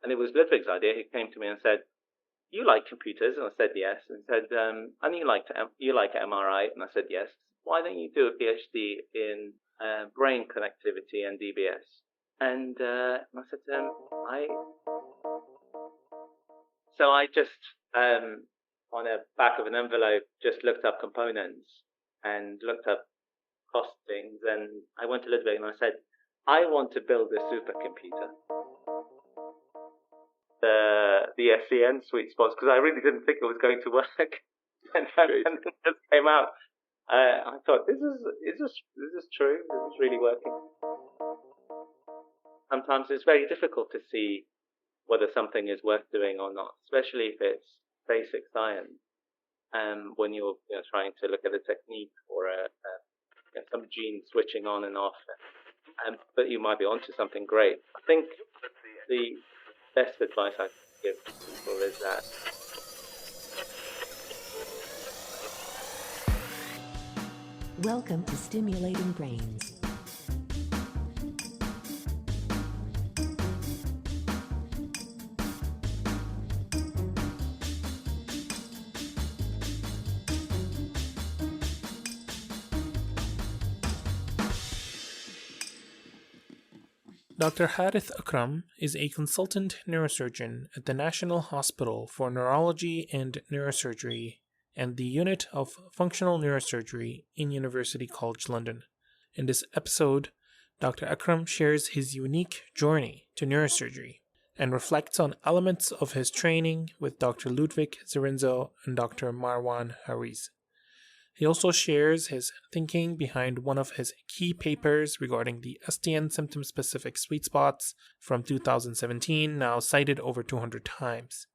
And it was Ludvic's idea. He came to me and said, "You like computers?" And I said yes. And said, "And you like MRI?" And I said yes. "Why don't you do a PhD in brain connectivity and DBS?" And I said to him, So I just, on the back of an envelope, just looked up components and looked up costings. And I went to Ludvic and I said, "I want to build a supercomputer." The SCN Sweetspots, because I really didn't think it was going to work. and it just came out. I thought, is this true? Is this really working? Sometimes it's very difficult to see whether something is worth doing or not, especially if it's basic science. When you're trying to look at a technique or some gene switching on and off, but you might be onto something great. I think the best advice I can give to people is that Welcome to Stimulating Brains. Dr. Harith Akram is a consultant neurosurgeon at the National Hospital for Neurology and Neurosurgery and the Unit of Functional Neurosurgery in University College London. In this episode, Dr. Akram shares his unique journey to neurosurgery and reflects on elements of his training with Dr. Ludvic, Zrinzo, and Dr. Marwan, Hariz. He also shares his thinking behind one of his key papers regarding the STN symptom-specific Sweetspots from 2017, now cited over 200 times.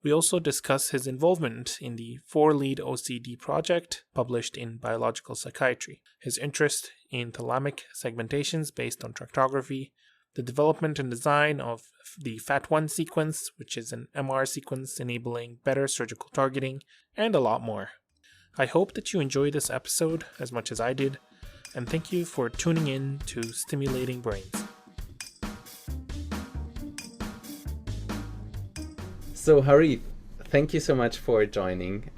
We also discuss his involvement in the 4-lead OCD project published in Biological Psychiatry, his interest in thalamic segmentations based on tractography, the development and design of the FAT1 sequence, which is an MR sequence enabling better surgical targeting, and a lot more. I hope that you enjoyed this episode as much as I did, and thank you for tuning in to Stimulating Brains. So Harith, thank you so much for joining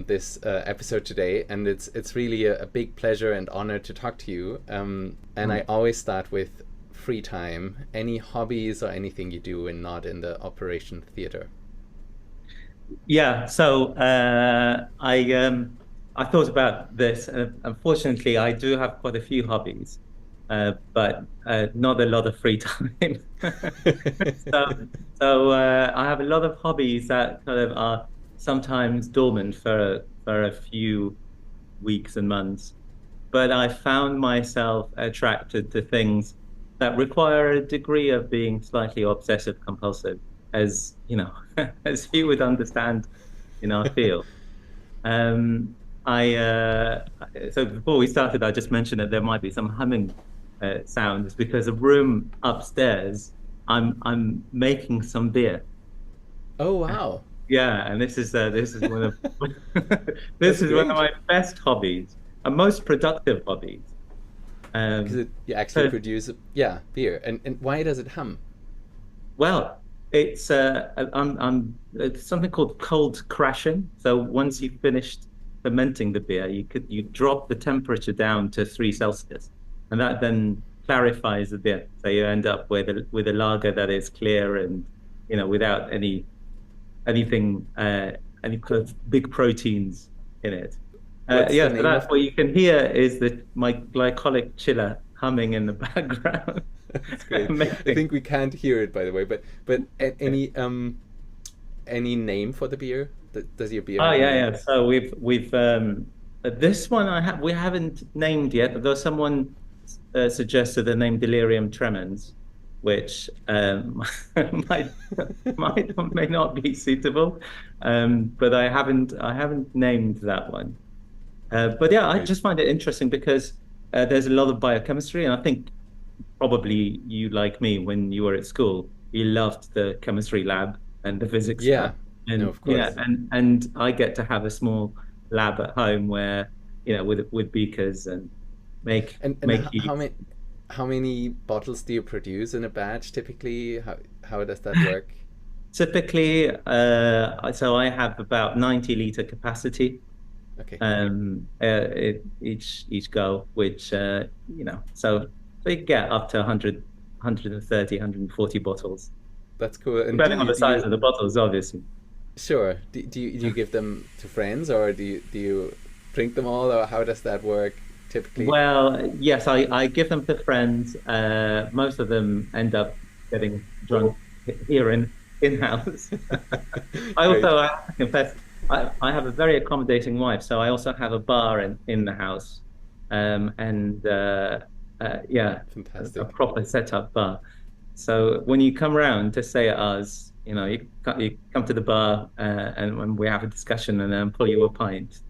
this episode today, and it's really a big pleasure and honor to talk to you. And I always start with free time. Any hobbies or anything you do and not in the operation theater? Yeah, so I thought about this. Unfortunately, I do have quite a few hobbies, but not a lot of free time. so I have a lot of hobbies that kind of are sometimes dormant for a few weeks and months. But I found myself attracted to things that require a degree of being slightly obsessive compulsive, as you know, as you would understand in our field. So before we started, I just mentioned that there might be some humming sounds because the room upstairs, I'm making some beer. Oh wow! Yeah, and this is one of this is one of my best hobbies and most productive hobbies. Because you actually produce beer, and why does it hum? Well, it's it's something called cold crashing. So once you've finished fermenting the beer, you drop the temperature down to 3 Celsius, and that then clarifies the beer. So you end up with a lager that is clear and without any kind of big proteins in it. So that's what you can hear is my glycolic chiller humming in the background. That's great. I think we can't hear it, by the way. But any name for the beer? Does your beer? Oh yeah. So we've this one we haven't named yet, though someone suggested the name Delirium Tremens, which might or may not be suitable, but I haven't named that one. But yeah, I just find it interesting because there's a lot of biochemistry, and I think probably you, like me, when you were at school, you loved the chemistry lab and the physics lab. And no, of course. And I get to have a small lab at home where with beakers and make how many bottles do you produce in a batch typically? How does that work? Typically, so I have about 90-liter capacity. Okay. Each go, which so you get up to 100, 130, 140 bottles. That's cool. And depending on the size of the bottles, obviously. Sure. Do you give them to friends, or do you drink them all, or how does that work typically? Well, yes, I give them to friends. Most of them end up getting drunk here in-house. I also, I have to confess, I have a very accommodating wife, so I also have a bar in the house, Fantastic. a proper setup bar. So when you come around to stay at ours, you come to the bar and when we have a discussion and then pull you a pint.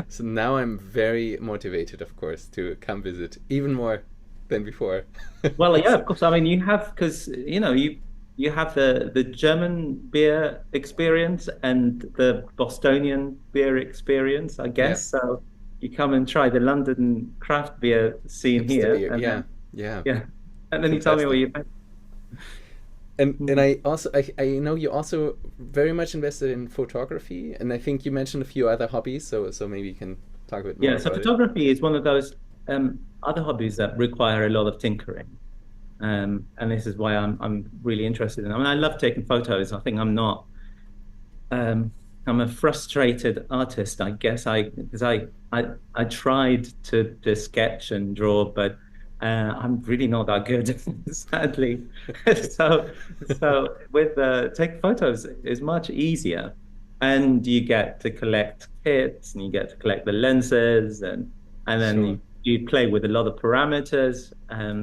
So now I'm very motivated, of course, to come visit even more than before. Well, yeah, of course. I mean, you have, because you have the German beer experience and the Bostonian beer experience, I guess. Yeah. So you come and try the London craft beer scene here. Beer. And yeah. And then you tell me what you think. And I also I know you also very much invested in photography, and I think you mentioned a few other hobbies. So maybe you can talk a bit more. Yeah. So photography is one of those other hobbies that require a lot of tinkering. And this is why I'm really interested in it. I mean, I love taking photos. I think I'm not. I'm a frustrated artist, I guess. Because I tried to sketch and draw, but I'm really not that good, sadly. so with taking photos is much easier, and you get to collect kits, and you get to collect the lenses, and then. Sure. You play with a lot of parameters,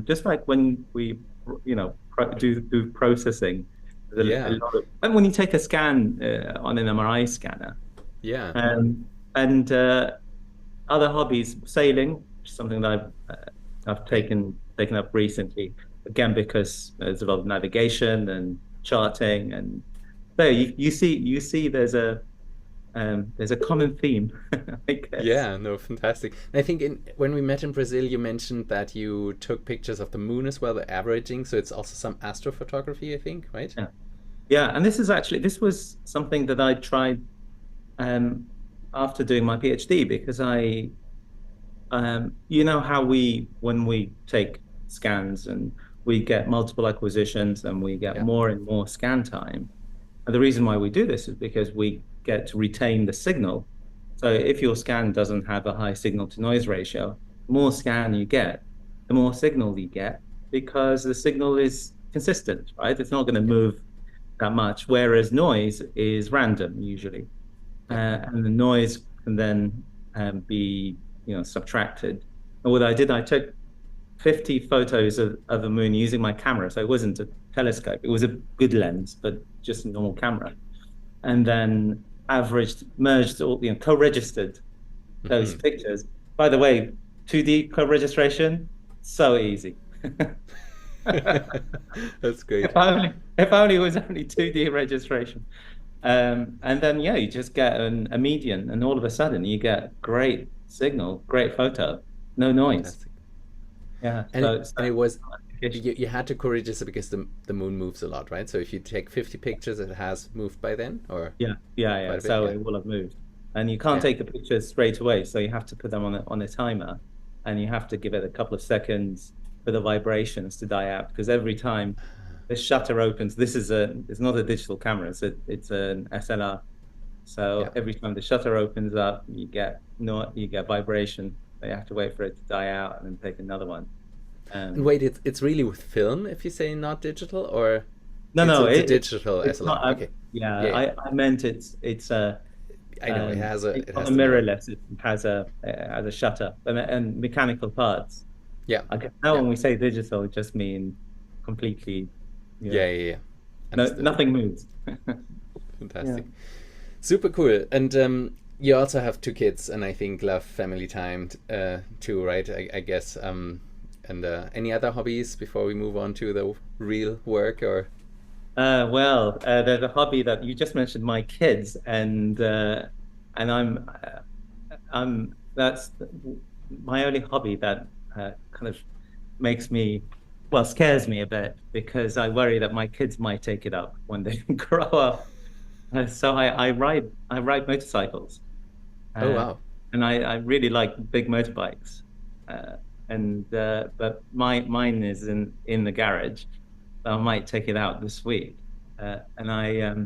just like when we, do processing. A lot of, and when you take a scan on an MRI scanner. Yeah. And other hobbies, sailing, which is something that I've taken up recently. Again, because there's a lot of navigation and charting, and there you see there's a common theme, I guess. Yeah, no, fantastic. I think when we met in Brazil, you mentioned that you took pictures of the moon as well, the averaging. So it's also some astrophotography, I think, right? Yeah, and this was something that I tried after doing my PhD, because how when we take scans and we get multiple acquisitions and we get more and more scan time. And the reason why we do this is because we get to retain the signal. So if your scan doesn't have a high signal to noise ratio, the more scan you get, the more signal you get, because the signal is consistent, right? It's not going to move that much, whereas noise is random usually. And the noise can then be subtracted. And what I did, I took 50 photos of the moon using my camera. So it wasn't a telescope, it was a good lens, but just a normal camera. And then merged all, co-registered those pictures. By the way, 2D co-registration, so easy. That's great. If only it was only 2D registration. And then, you just get a median, and all of a sudden you get great signal, great photo, no noise. Fantastic. Yeah. And it was, you had to co-register because the moon moves a lot, right? So if you take 50 pictures, it has moved by then, or? Yeah. So it will have moved. And you can't take the pictures straight away, so you have to put them on a timer, and you have to give it a couple of seconds for the vibrations to die out, because every time the shutter opens, it's not a digital camera, it's an SLR. So every time the shutter opens up, you get vibration. So you have to wait for it to die out and then take another one. Wait, it's really with film if you say not digital, or no, it's a digital SLR. Not, okay. I meant it's I know it has a mirrorless. It has a shutter and mechanical parts. Yeah. I guess now when we say digital, it just means completely. Yeah. No, nothing moves. Fantastic. Super cool. And you also have 2 kids, and I think love family time too, right? I guess. And any other hobbies before we move on to the real work, or? Well, there's a hobby that you just mentioned, my kids, and I'm that's my only hobby that kind of makes me, well, scares me a bit because I worry that my kids might take it up when they grow up. So I ride motorcycles, Oh uh, wow. and I really like big motorbikes. Uh, but mine is in the garage. I might take it out this week, and I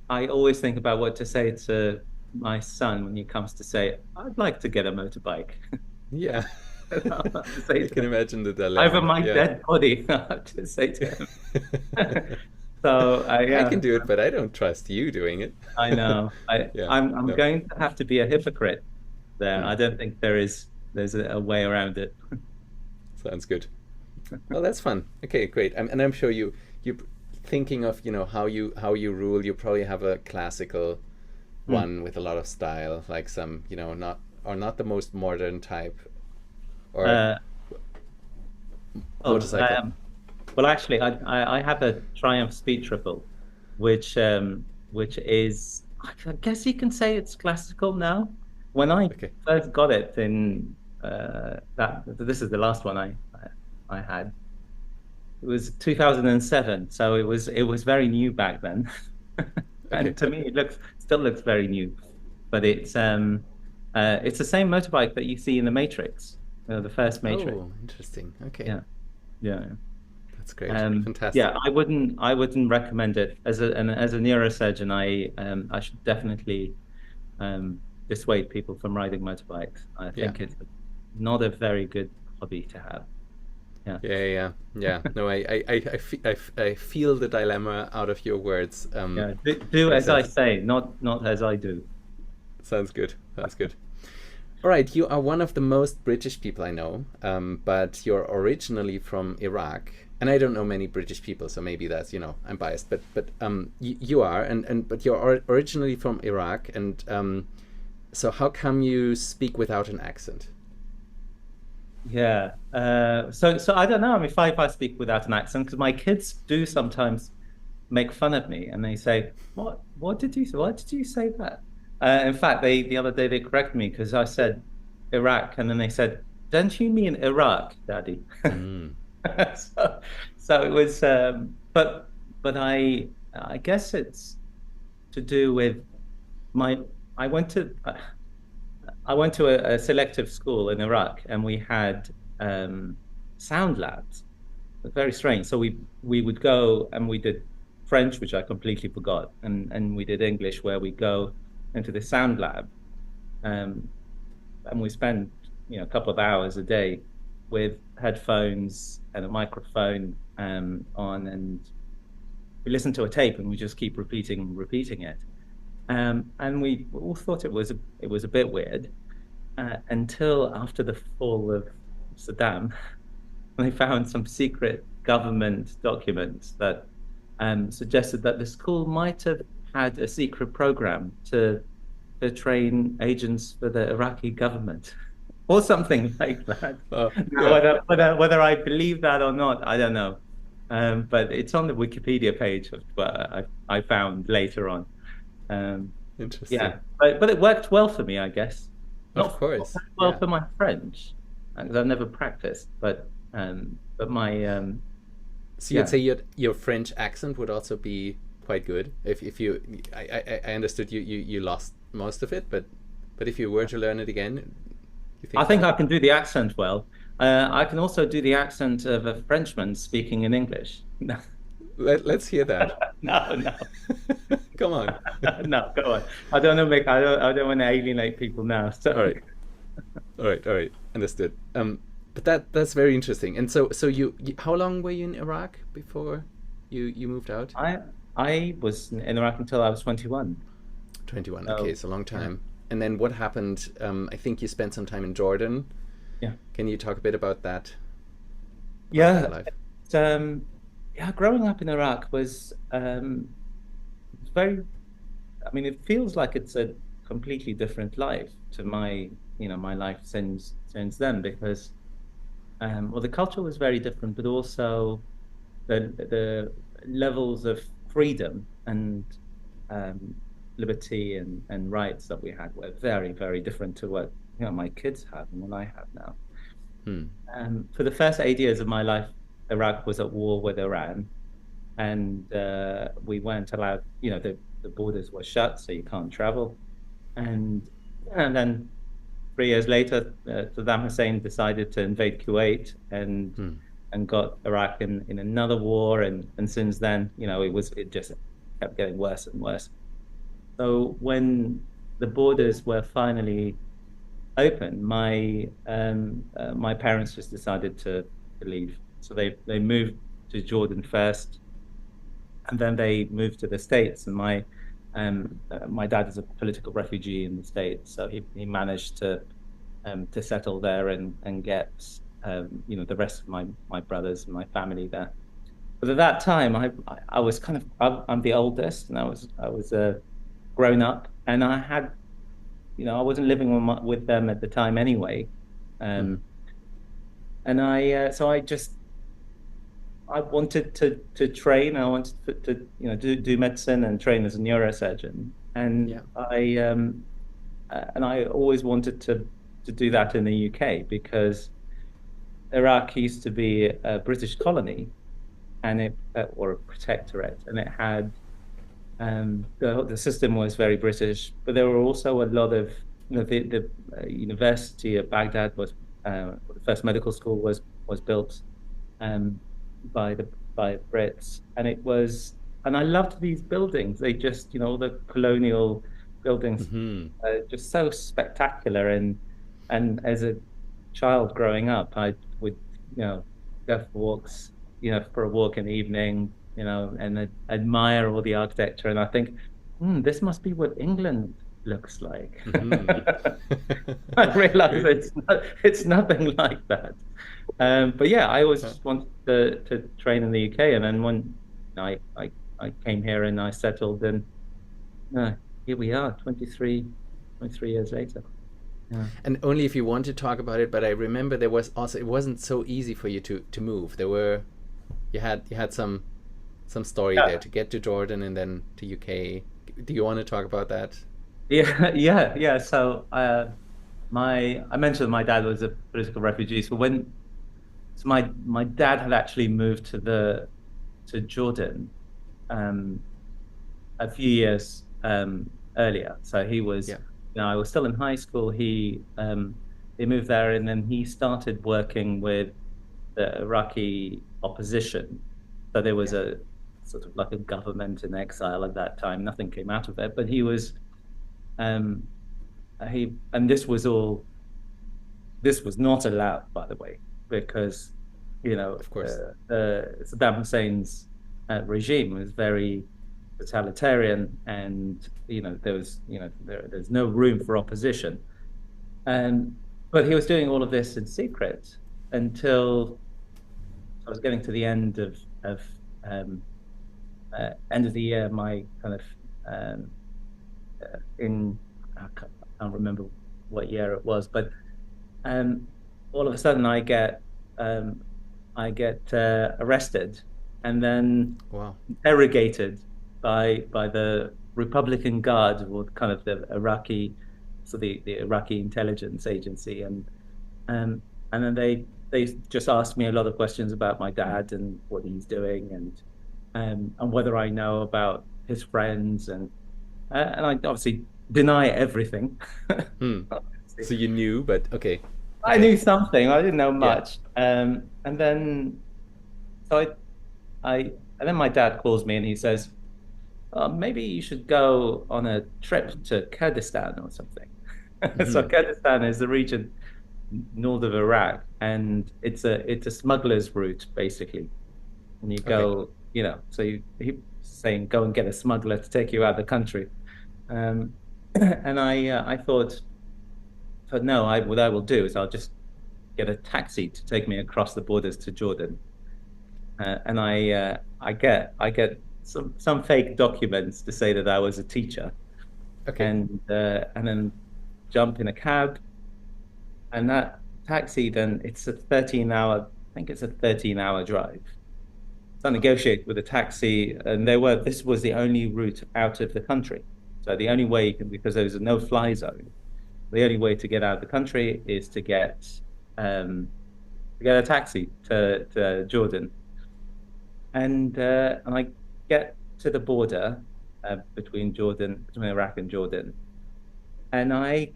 I always think about what to say to my son when he comes to say, "I'd like to get a motorbike." Yeah. Say I to can him, imagine the over dilemma. my Yeah. dead body, I have to say to him. So I yeah, can do it, but I don't trust you doing it. I know. Yeah. I'm No. going to have to be a hypocrite there. Mm. I don't think there's a way around it. Sounds good. Well, that's fun. Okay, great. And I'm sure you thinking of how you rule. You probably have a classical one with a lot of style, like some not the most modern type, or Uh, motorcycle. well, actually, I have a Triumph Speed Triple, which is, I guess you can say it's classical now. When I Okay. first got it in this is the last one I had. It was 2007, so it was very new back then. Okay. And to me, it still looks very new, but it's the same motorbike that you see in the Matrix, the first Matrix. Oh, interesting. Okay. Yeah, yeah. That's great. Fantastic. Yeah, I wouldn't recommend it as a neurosurgeon. I should definitely dissuade people from riding motorbikes. I think it's not a very good hobby to have. Yeah. No, I feel the dilemma out of your words. Yeah, do as I say, not as I do. Sounds good. Sounds good. All right, you are one of the most British people I know, but you're originally from Iraq, and I don't know many British people, so maybe that's I'm biased, but you are, but you're originally from Iraq, and so how come you speak without an accent? Yeah. So I don't know. I mean, if I speak without an accent, because my kids do sometimes make fun of me, and they say, "What did you say? Why did you say that?" In fact, the other day they corrected me because I said Iraq, and then they said, "Don't you mean Iraq, Daddy?" Mm. So it was, but I guess it's to do with my I went to I went to a selective school in Iraq, and we had sound labs. Very strange. So we would go and we did French, which I completely forgot, and we did English, where we go into the sound lab, and we spend a couple of hours a day with headphones and a microphone on, and we listen to a tape and we just keep repeating it. And we all thought it was a bit weird until after the fall of Saddam, they found some secret government documents that suggested that the school might have had a secret program to train agents for the Iraqi government, or something like that. Whether I believe that or not, I don't know. But it's on the Wikipedia page of what I found later on. Interesting. Yeah, but it worked well for me, I guess. Of course. Not well for my French, because I've never practiced. But my So you'd say your French accent would also be quite good if you. I understood you lost most of it, but if you were to learn it again, you think? I think I can do the accent well. I can also do the accent of a Frenchman speaking in English. Let's hear that. No. Come on. No, go on. I don't want to alienate people now. Sorry. All right. Understood. But that's very interesting. And so you how long were you in Iraq before you moved out? I was in Iraq until I was 21. 21. Okay, so a long time. Yeah. And then what happened? I think you spent some time in Jordan. Yeah. Can you talk a bit about that? Yeah. Growing up in Iraq was very. I mean, it feels like it's a completely different life to my life since then, because the culture was very different, but also the levels of freedom and liberty and rights that we had were very, very different to what my kids have and what I have now. For the first 8 years of my life, Iraq was at war with Iran, and we weren't allowed. The borders were shut, so you can't travel. And then 3 years later, Saddam Hussein decided to invade Kuwait and got Iraq in another war. And since then, it just kept getting worse and worse. So when the borders were finally open, my parents just decided to leave. So they moved to Jordan first, and then they moved to the States. And my dad is a political refugee in the States, so he managed to settle there and get the rest of my brothers and my family there. But at that time, I was I'm the oldest, and I was grown up, and I had, I wasn't living with them at the time anyway, and I wanted to train. I wanted to do medicine and train as a neurosurgeon, and I always wanted to do that in the UK, because Iraq used to be a British colony, and or a protectorate, and it had the system was very British, but there were also a lot of the University of Baghdad was the first medical school was built by Brits, and I loved these buildings. They just all the colonial buildings, just so spectacular, and as a child growing up, I would go for walks, for a walk in the evening, and admire all the architecture, and I think, this must be what England looks like. I realize it's nothing like that. But yeah, I always just wanted to train in the UK, and then when I came here and I settled, and here we are, 23 years later. Yeah. And only if you want to talk about it, but I remember there was also, it wasn't so easy for you to move. You had some story there to get to Jordan and then to UK. Do you want to talk about that? Yeah. So I mentioned my dad was a political refugee. So my dad had actually moved to Jordan a few years earlier. So he was, I was still in high school. He moved there, and then he started working with the Iraqi opposition. So there was a sort of like a government in exile at that time. Nothing came out of it, but he was, and this was not allowed, by the way, because, of course, Saddam Hussein's regime was very totalitarian, and there's no room for opposition. But he was doing all of this in secret until I was getting to the end of the year. My kind of I can't remember what year it was, but all of a sudden I get arrested and then interrogated by the Republican Guard, or kind of the Iraqi, so the Iraqi intelligence agency, and then they just asked me a lot of questions about my dad and what he's doing, and whether I know about his friends, and I obviously deny everything. So you knew, but okay. I knew something. I didn't know much. And then then my dad calls me and he says, maybe you should go on a trip to Kurdistan or something. So Kurdistan is the region north of Iraq, and it's a smuggler's route, basically. And you go, so he's saying, go and get a smuggler to take you out of the country. And I thought, no, what I will do is I'll just get a taxi to take me across the borders to Jordan. And I get some fake documents to say that I was a teacher. Okay. And then jump in a cab, and that taxi, then it's a 13-hour drive. So I negotiate with a taxi, and this was the only route out of the country. So the only way because there was a no-fly zone, the only way to get out of the country is to get get a taxi to Jordan, and I get to the border between Iraq and Jordan, and I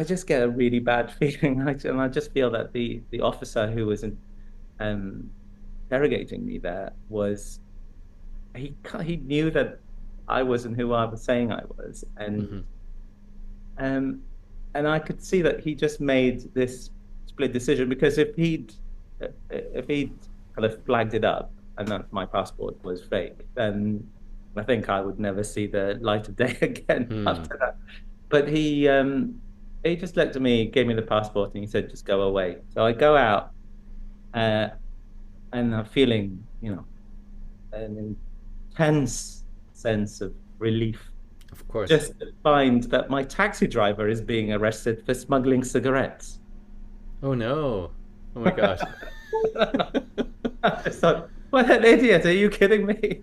just get a really bad feeling, and I just feel that the officer who was interrogating me there he knew that I wasn't who I was saying I was, and I could see that he just made this split decision, because if he'd kind of flagged it up and that my passport was fake, then I think I would never see the light of day again after that. But he just looked at me, gave me the passport, and he said, "Just go away." So I go out, and I'm feeling, an intense sense of relief. Of course. Just to find that my taxi driver is being arrested for smuggling cigarettes. Oh no! Oh my God! I thought, what an idiot! Are you kidding me?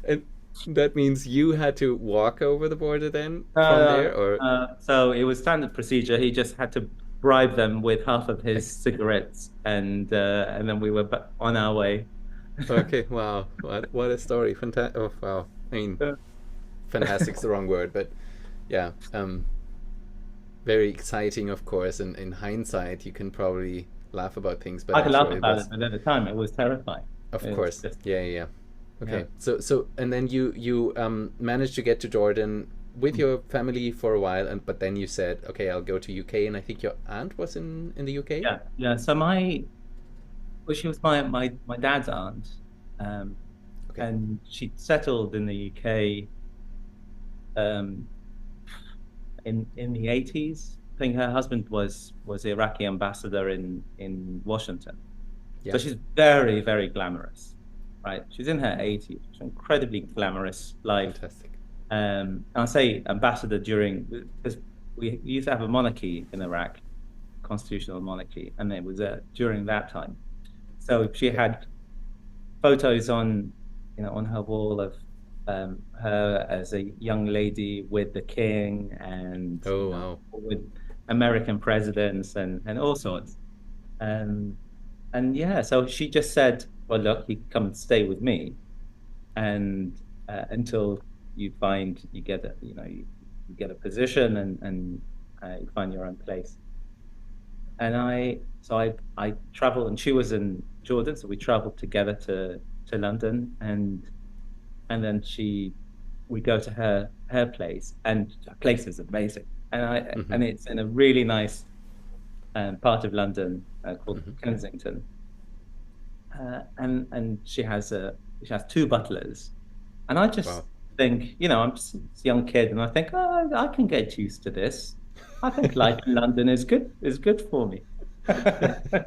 And that means you had to walk over the border then from there, or so it was standard procedure. He just had to bribe them with half of his cigarettes, and then we were on our way. Okay, wow, what a story! Fantastic! Oh, wow, I mean, fantastic's the wrong word, but yeah, very exciting, of course. And in hindsight, you can probably laugh about things, but I can laugh about it, but at the time, it was terrifying. Of course, yeah. Okay, yeah. So and then you managed to get to Jordan with your family for a while, but then you said, okay, I'll go to UK, and I think your aunt was in the UK. Yeah. So she was my dad's aunt, okay. And she settled in the UK in the 80s. I think her husband was the Iraqi ambassador in Washington. Yeah. So she's very, very glamorous. Right, she's in her 80s. She's an incredibly glamorous life. Fantastic. And I say ambassador because we used to have a monarchy in Iraq, constitutional monarchy, and it was during that time. So she had photos on her wall of her as a young lady with the king, and with American presidents and all sorts. And yeah, so she just said, well, look, you come and stay with me, and until you get a position and you find your own place. And I traveled, and she was in Jordan, so we traveled together to London, and then we go to her place, and her place is amazing, and it's in a really nice part of London called Kensington. And she has two butlers, and I just think, I'm just a young kid, and I think, oh, I can get used to this. I think life in London is good for me. But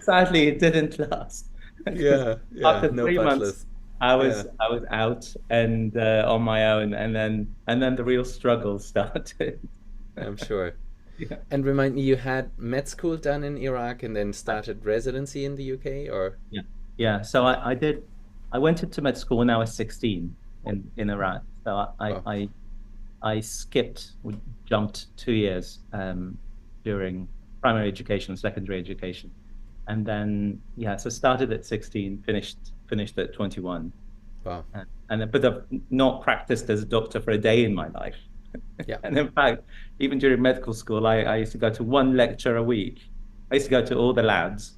sadly, it didn't last. Yeah. After 3 months, I was out and on my own, and then the real struggle started. I'm sure. Yeah. And remind me, you had med school done in Iraq and then started residency in the UK, or? Yeah. So I went into med school when I was 16 in Iraq. So I jumped 2 years during primary education, secondary education, and then so started at 16, finished at 21. Wow. But I've not practiced as a doctor for a day in my life. Yeah. And in fact, even during medical school, I used to go to one lecture a week. I used to go to all the labs,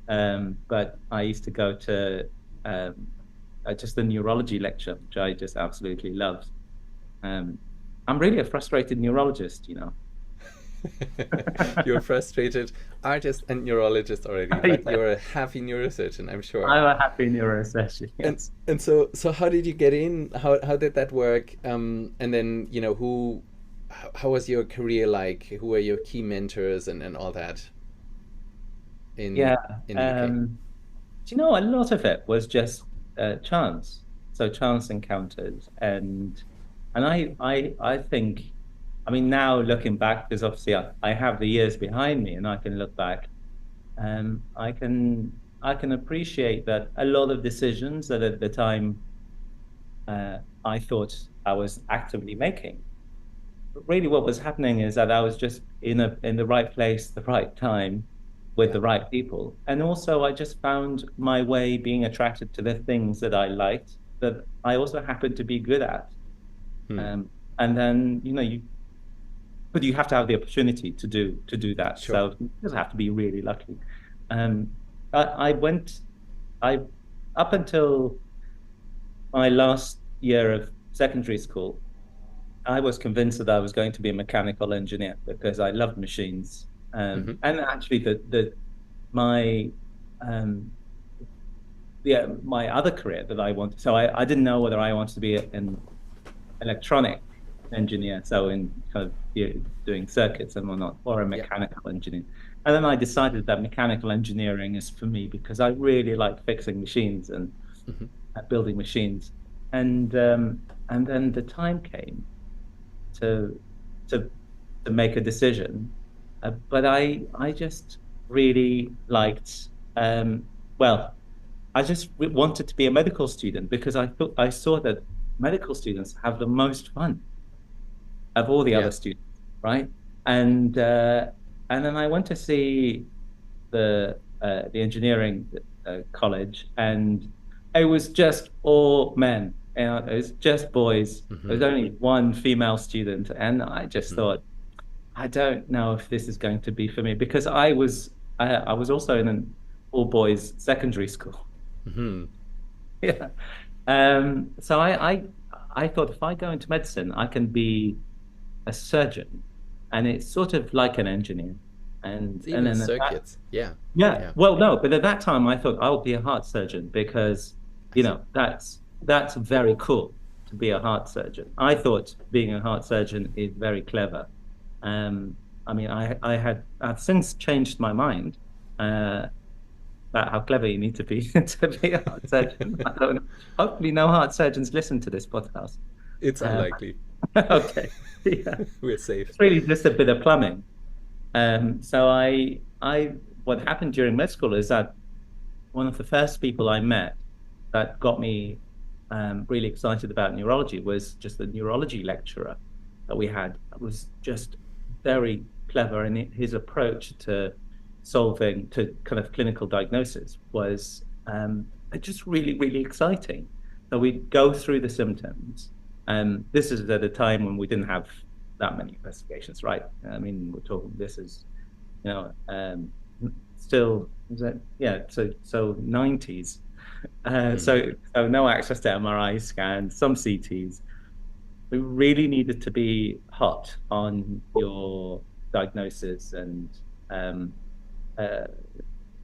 but I used to go to just the neurology lecture, which I just absolutely loved. I'm really a frustrated neurologist, You're a frustrated artist and neurologist already, but you're a happy neurosurgeon, I'm sure. I'm a happy neurosurgeon, yes. And so how did you get in? How did that work? And then, how was your career like? Who were your key mentors and all that in the UK? A lot of it was just chance. So chance encounters, and I think, now looking back, because obviously I have the years behind me, and I can look back, I can appreciate that a lot of decisions that at the time I thought I was actively making, but really what was happening is that I was just in the right place, the right time, with the right people. And also I just found my way being attracted to the things that I liked, that I also happened to be good at. And then, but you have to have the opportunity to do that. Sure. So you just have to be really lucky. Up until my last year of secondary school, I was convinced that I was going to be a mechanical engineer because I loved machines. And actually my other career that I wanted, so I didn't know whether I wanted to be an electronic engineer, so in kind of doing circuits and whatnot, or a mechanical engineer. And then I decided that mechanical engineering is for me because I really like fixing machines and building machines. And then the time came to make a decision. But I just really liked, I just wanted to be a medical student because I saw that medical students have the most fun of all the other students, right? And then I went to see the engineering college, and it was just all men. It was just boys. There was only one female student, and I just thought, I don't know if this is going to be for me, because I was also in an all boys secondary school. Yeah. So I thought, if I go into medicine, I can be a surgeon, and it's sort of like an engineer. And then circuits. Yeah. Well, no, but at that time I thought I'll be a heart surgeon because, that's very cool to be a heart surgeon. I thought being a heart surgeon is very clever. I mean, I've since changed my mind about how clever you need to be to be a heart surgeon. Hopefully no heart surgeons listen to this podcast. It's unlikely. Okay. Yeah. We're safe. It's really just a bit of plumbing. So what happened during med school is that one of the first people I met that got me really excited about neurology was just the neurology lecturer that we had. It was just very clever, and his approach to solving, to kind of clinical diagnosis was just really, really exciting. So we'd go through the symptoms, and this is at a time when we didn't have that many investigations, right? I mean, we're talking, this is, still, so 90s. So no access to MRI scans, some CTs. We really needed to be hot on your diagnosis and kind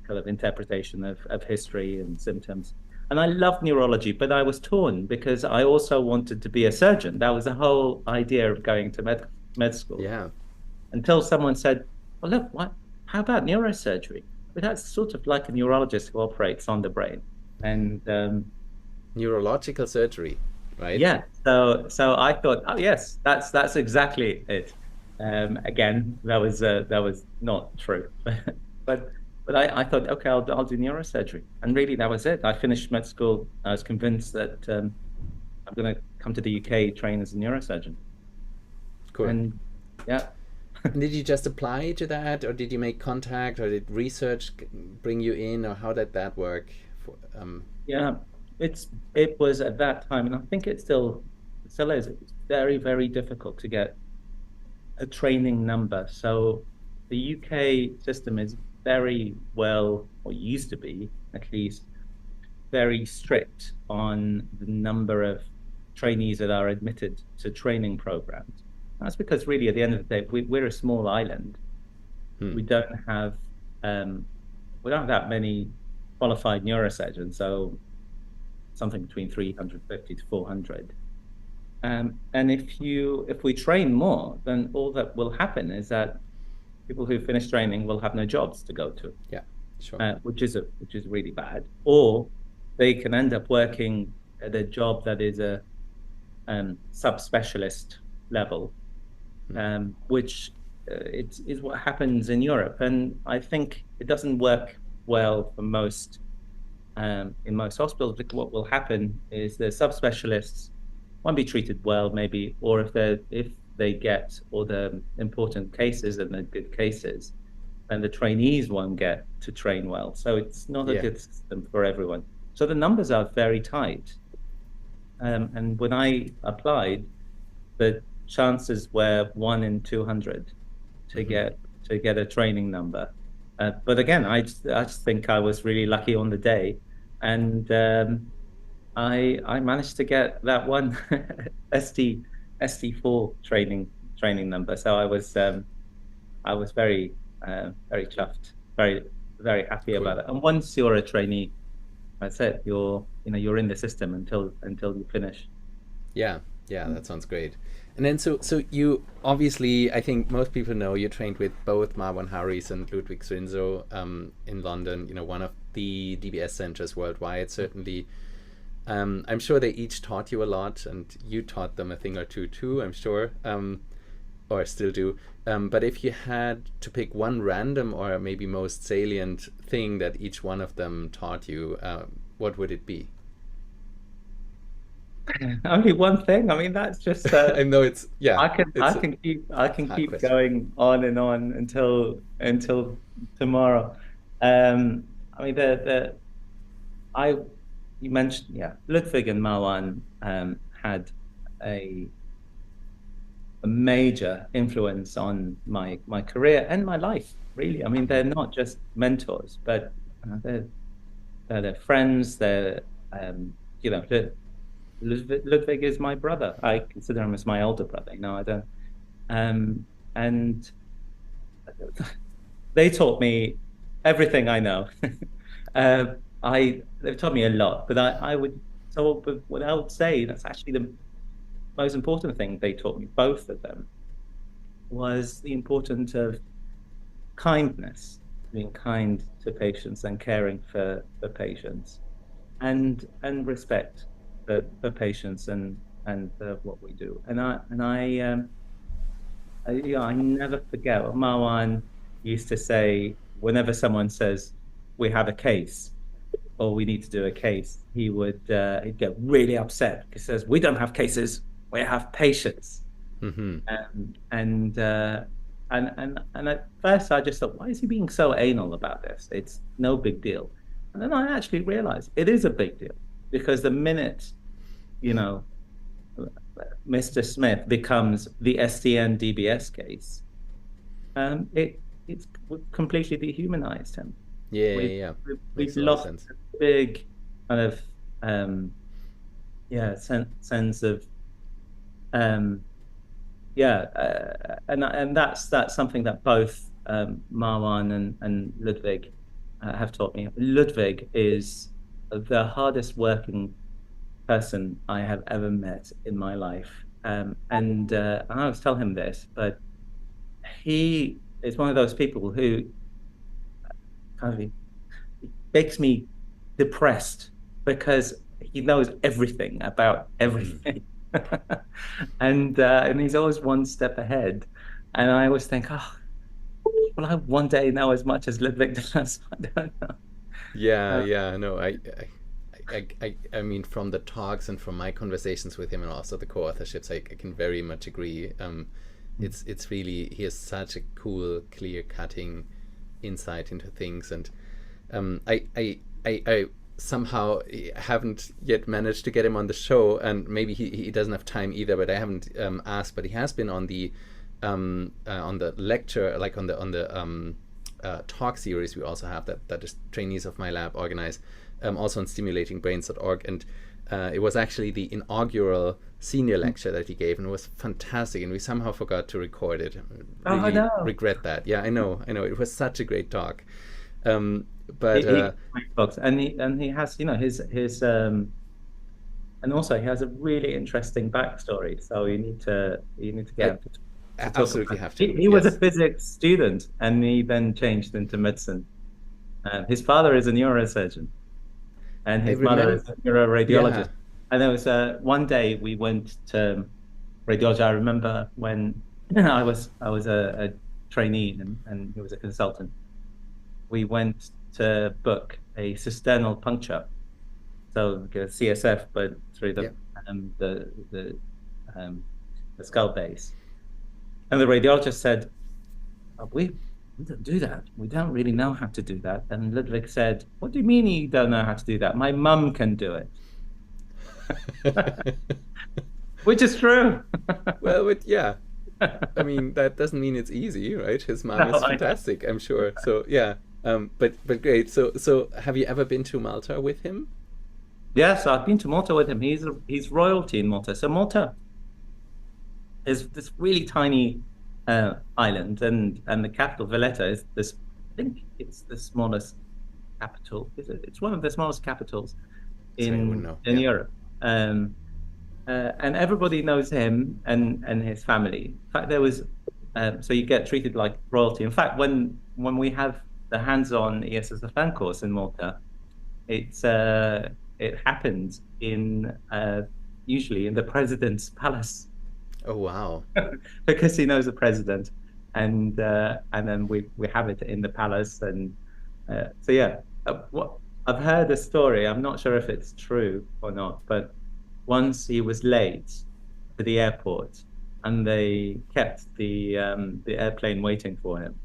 of interpretation of history and symptoms. And I loved neurology, but I was torn because I also wanted to be a surgeon. That was the whole idea of going to med school. Yeah. Until someone said, well, look, how about neurosurgery? But that's sort of like a neurologist who operates on the brain. And neurological surgery, right? Yeah. So I thought, oh yes, that's exactly it. Again, that was not true, but I thought, okay, I'll do neurosurgery, and really that was it. I finished med school. I was convinced that I'm going to come to the UK, train as a neurosurgeon. Cool. And yeah. Did you just apply to that, or did you make contact, or did research bring you in, or how did that work? Yeah, it was at that time, and I think it still is. It's very, very difficult to get a training number. So the UK system is very well, or used to be at least, very strict on the number of trainees that are admitted to training programs. That's because really at the end of the day, we're a small island. We don't have that many qualified neurosurgeons, so something between 350 to 400. And if we train more, then all that will happen is that people who finish training will have no jobs to go to. Yeah, sure. Which is really bad. Or they can end up working at a job that is a subspecialist level, which is what happens in Europe. And I think it doesn't work well for most in most hospitals, because what will happen is the subspecialists won't be treated well, maybe, or if they get all the important cases and the good cases, then the trainees won't get to train well. So it's not a good system for everyone. So the numbers are very tight. And when I applied, the chances were 1 in 200 to get a training number. But again, I just think I was really lucky on the day, and I managed to get that one ST4 training number. So I was very very chuffed, very happy about it. And once you're a trainee, that's it. You're in the system until you finish. Yeah, that sounds great. And then so you obviously, I think most people know you trained with both Marwan Hariz and Ludvic Zrinzo in London. One of the DBS centers worldwide, certainly. I'm sure they each taught you a lot, and you taught them a thing or two too, I'm sure, or still do. But if you had to pick one random or maybe most salient thing that each one of them taught you, what would it be? Only one thing. I mean, that's just. I know it's I can keep going on and on until tomorrow. I mean, you mentioned Ludvic and Marwan had a major influence on my career and my life. Really, I mean, they're not just mentors, but they're friends. They're Ludvic is my brother. I consider him as my older brother. I don't. And they taught me everything I know. They've taught me a lot, but what I would say, that's actually the most important thing they taught me, both of them, was the importance of kindness, being kind to patients and caring for patients, and respect for patients and what we do. And I never forget what Marwan used to say whenever someone says we have a case or we need to do a case. He'd get really upset because he says we don't have cases, we have patients. And at first I just thought, why is he being so anal about this? It's no big deal. And then I actually realized it is a big deal, because the minute Mr. Smith becomes the STN DBS case, it's completely dehumanized him. We've lost a big kind of sense of and that's something that both Marwan and Ludvic have taught me. Ludvic is the hardest working person I have ever met in my life, and I always tell him this, but he is one of those people who kind of makes me depressed because he knows everything about everything. And he's always one step ahead, and I always think, will I one day know as much as Ludvic does? I don't know. I mean, from the talks and from my conversations with him and also the co-authorships, I can very much agree. It's really, he has such a cool, clear-cutting insight into things, and I somehow haven't yet managed to get him on the show, and maybe he doesn't have time either, but I haven't asked. But he has been on the lecture, like on the talk series we also have that is trainees of my lab organize, also on stimulatingbrains.org, and it was actually the inaugural senior lecture that he gave, and it was fantastic, and we somehow forgot to record it. I know. Regret that. Yeah, I know. It was such a great talk. But he has his and also he has a really interesting backstory. So you need to get him to absolutely have to. He was a physics student, and he then changed into medicine. His father is a neurosurgeon, and his mother is a neuroradiologist. Yeah. And there was one day we went to radiology. I remember when I was a trainee and he was a consultant. We went to book a cysternal puncture, so like a CSF, but through the skull base. And the radiologist said, we we don't do that. We don't really know how to do that. And Ludvic said, what do you mean you don't know how to do that? My mum can do it. Which is true. Well, but yeah, I mean, that doesn't mean it's easy, right? His mom is fantastic, I'm sure. So yeah, but great. So have you ever been to Malta with him? Yes, I've been to Malta with him. He's royalty in Malta. So Malta is this really tiny island, and the capital, Valletta, is this. I think it's the smallest capital. Is it? It's one of the smallest capitals in Europe. And everybody knows him and his family. In fact, there was so you get treated like royalty. In fact, when we have the hands-on ESSFN course in Malta, it happens in usually in the president's palace. Oh wow! Because he knows the president, and then we have it in the palace, and so yeah. What I've heard a story. I'm not sure if it's true or not, but once he was late to the airport, and they kept the airplane waiting for him.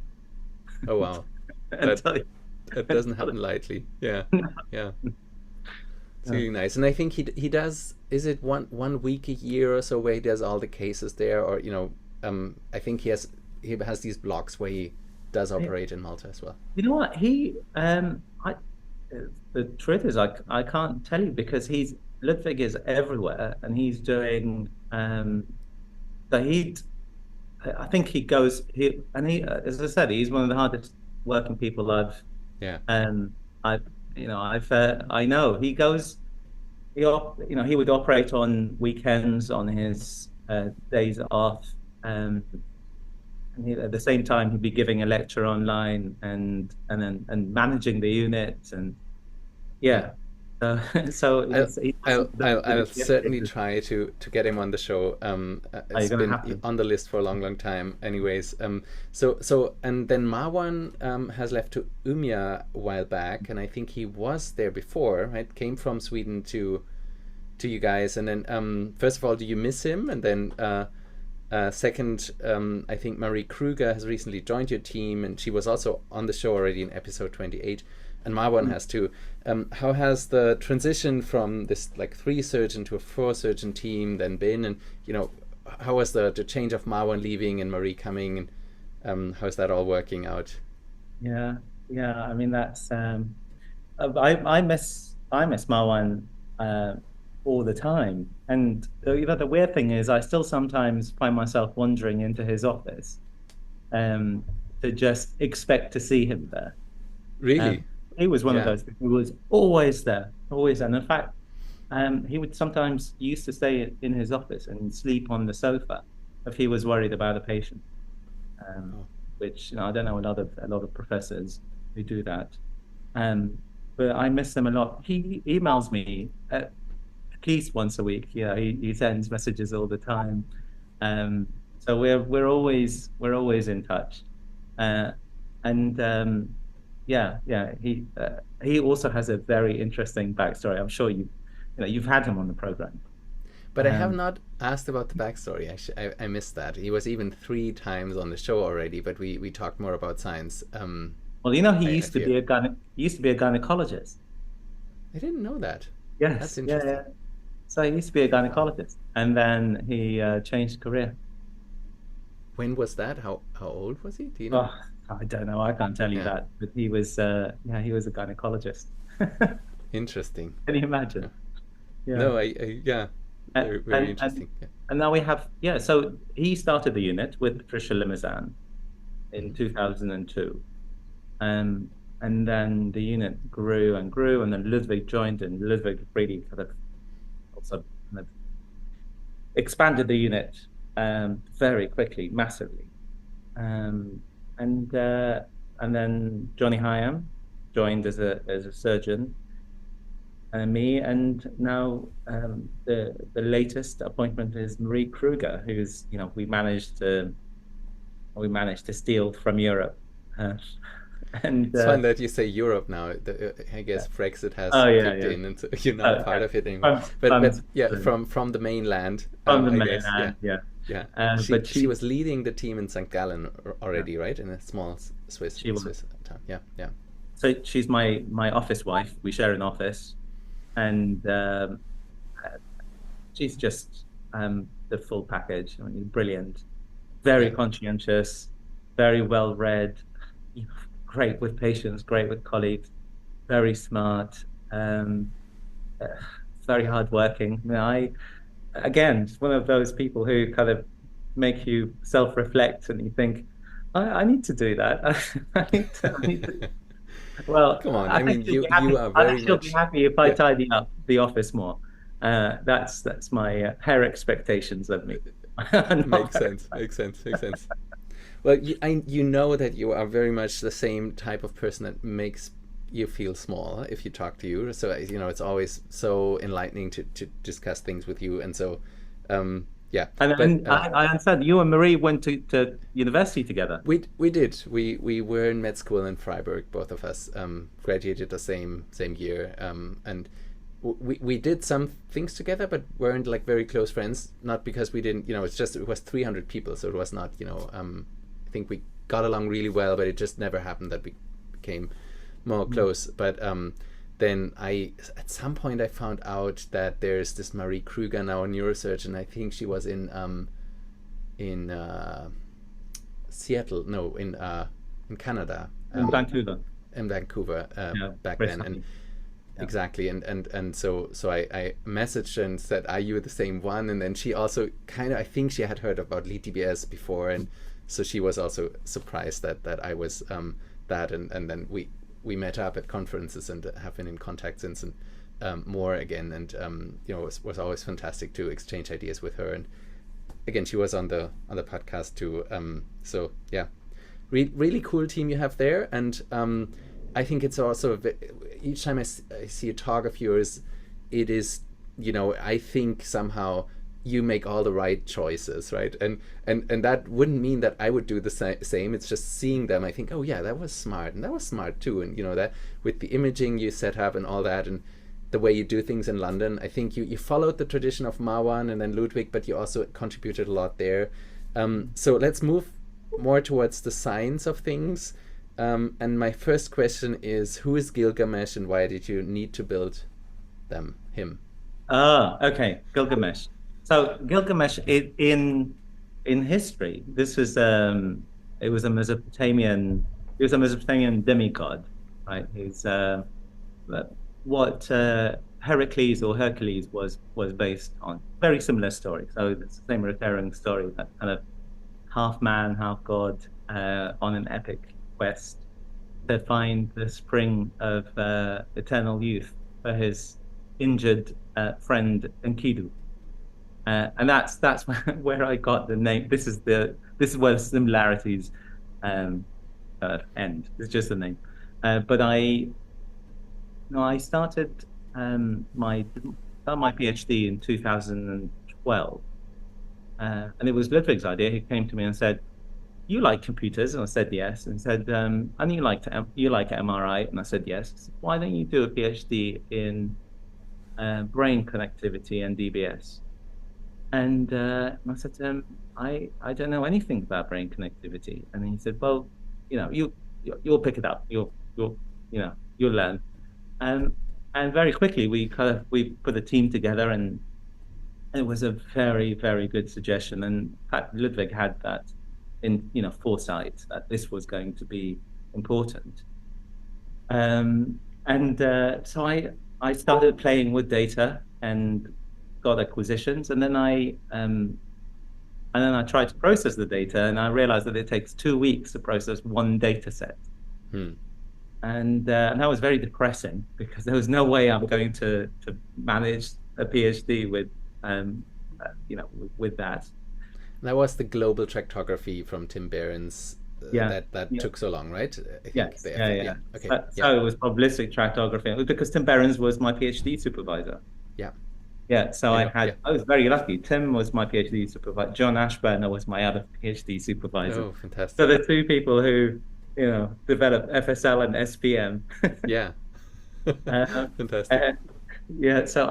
Oh wow! That doesn't happen lightly. Yeah, yeah. It's really nice, and I think he does. Is it one week a year or so where he does all the cases there, or I think he has these blocks where he does operate in Malta as well. You know what the truth is I can't tell you because Ludvic is everywhere and he's doing I think he goes as I said, he's one of the hardest working people I know. He goes he would operate on weekends on his days off, and at the same time he'd be giving a lecture online and managing the unit, and so I'll certainly try to get him on the show. It's been on the list for a long time anyways. So and then Marwan has left to Umia a while back, and I think he was there before, right? Came from Sweden to you guys, and then first of all, do you miss him? And then second, I think Marie Kruger has recently joined your team, and she was also on the show already in episode 28. And Marwan has too. How has the transition from this 3-surgeon to a 4-surgeon team then been? And how was the change of Marwan leaving and Marie coming? And how's that all working out? Yeah. I mean, that's I miss Marwan all the time. And the weird thing is, I still sometimes find myself wandering into his office to just expect to see him there. Really? He was one of those people who was always there. And in fact, he would sometimes used to stay in his office and sleep on the sofa if he was worried about a patient. Which I don't know a lot of professors who do that. But I miss him a lot. He emails me at least once a week. He sends messages all the time. So we're always in touch. He also has a very interesting backstory. I'm sure you've had him on the program, but I have not asked about the backstory. I missed that. He was even 3 times on the show already, but we talked more about science. Well, he used to be a gynecologist. I didn't know that. Yes, that's interesting. Yeah. So he used to be a gynecologist, and then he changed career. When was that? How old was he? Do you know? I don't know. I can't tell you that. But he was a gynecologist. Interesting. Can you imagine? Yeah. No, very interesting. And now we have, so he started the unit with Patricia Limousin in 2002. And then the unit grew and grew, and then Ludvic joined, and Ludvic really also expanded the unit very quickly, massively. And then Johnny Hyam joined as a surgeon, and me, and now the latest appointment is Marie Kruger, who's we managed to steal from Europe. And it's fun that you say Europe now. I guess Brexit has kicked in, and you're not part of it anymore. From the mainland. From the mainland, Yeah. But She was leading the team in St. Gallen already, right? In a small Swiss town. Yeah, yeah. So she's my office wife. We share an office, and she's just the full package. I mean, brilliant, very conscientious, very well read, great with patients, great with colleagues, very smart, very hardworking. Again, it's one of those people who kind of make you self-reflect, and you think, I need to do that. I need to. Well, come on. I mean, you are I very think she'll much. be happy if I tidy up the office more. That's my her expectations of me. Makes sense. Well, you know that you are very much the same type of person that makes you feel small if you talk to you. So it's always so enlightening to discuss things with you, and so yeah. And I understand you and Marie went to university together. We did. We were in med school in Freiburg. Both of us graduated the same year, and we did some things together, but weren't like very close friends. Not because we didn't, it was 300 people, so it was not, I think we got along really well, but it just never happened that we became more close. But then at some point I found out that there's this Marie Kruger, now a neurosurgeon. I think she was in Seattle, no, in Canada, in Vancouver. Back then, and exactly, and so I messaged her and said, "Are you the same one?" And then she also I think she had heard about lead DBS before, and so she was also surprised that I was that, and then we met up at conferences and have been in contact since, and more again, and it was always fantastic to exchange ideas with her. And again, she was on the podcast too. So yeah, really cool team you have there, and I think it's also each time I see a talk of yours, it is I think somehow you make all the right choices, right? And that wouldn't mean that I would do the same. It's just seeing them, I think, oh yeah, that was smart, and that was smart too. And that with the imaging you set up and all that, and the way you do things in London, I think you followed the tradition of Marwan and then Ludvic, but you also contributed a lot there. So let's move more towards the science of things. And my first question is, who is Gilgamesh, and why did you need to build him? Okay, Gilgamesh. So Gilgamesh, in history, this was it was a Mesopotamian demigod, right? He's what Heracles or Hercules was based on. Very similar story. So it's the same recurring story, that kind of half man, half god on an epic quest to find the spring of eternal youth for his injured friend Enkidu. And that's where I got the name. This is where the similarities end. It's just the name. But I started my PhD in 2012, and it was Ludvic's idea. He came to me and said, "You like computers?" And I said yes. And said, "And you like MRI?" And I said yes. He said, "Why don't you do a PhD in brain connectivity and DBS?" And I said to him, I don't know anything about brain connectivity. And he said, "Well, you'll pick it up. You'll learn." And very quickly we put a team together, and it was a very, very good suggestion. And in fact, Ludvic had that in foresight that this was going to be important. So I started playing with data and got acquisitions, and then I tried to process the data, and I realized that it takes 2 weeks to process one data set. And that was very depressing, because there was no way I'm going to manage a PhD with with that. That was the global tractography from Tim Behrens that took so long, right? Yes. Okay. So it was probabilistic tractography. It was because Tim Behrens was my PhD supervisor. Yeah, so I was very lucky. Tim was my PhD supervisor. John Ashburner was my other PhD supervisor. Oh, fantastic. So the two people who, developed FSL and SPM. Yeah. Fantastic. So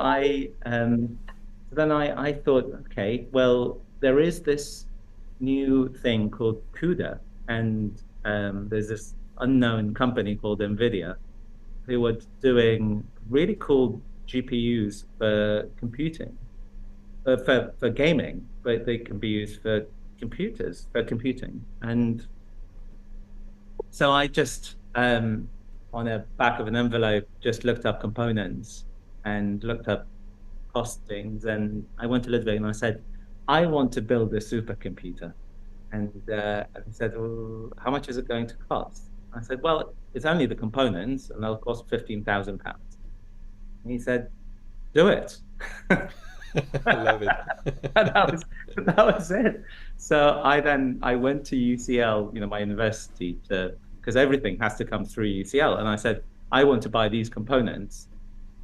then I thought, okay, well, there is this new thing called CUDA, and there's this unknown company called NVIDIA who are doing really cool GPUs for computing, for gaming, but they can be used for computing. And so I just, on the back of an envelope, just looked up components and looked up costings. And I went to Ludvic and I said, I want to build a supercomputer. And he said, well, how much is it going to cost? I said, well, it's only the components and they'll cost £15,000. And he said, do it. I love it. And that was it. So I went to UCL, my university, because everything has to come through UCL. And I said, I want to buy these components.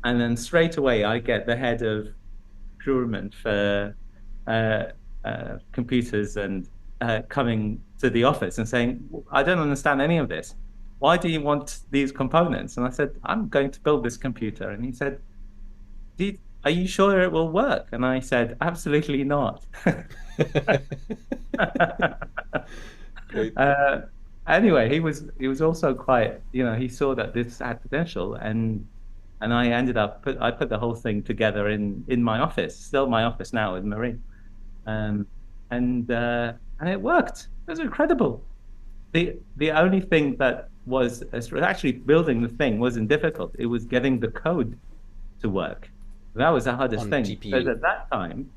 And then straight away, I get the head of procurement for computers and coming to the office and saying, I don't understand any of this. Why do you want these components? And I said, I'm going to build this computer. And he said, are you sure it will work? And I said, absolutely not. Great. Anyway, he was also quite, he saw that this had potential, and I ended up I put the whole thing together in my office, still my office now with Marie, and it worked. It was incredible. The only thing that was actually building the thing wasn't difficult. It was getting the code to work. That was the hardest thing. GPU. Because at that time,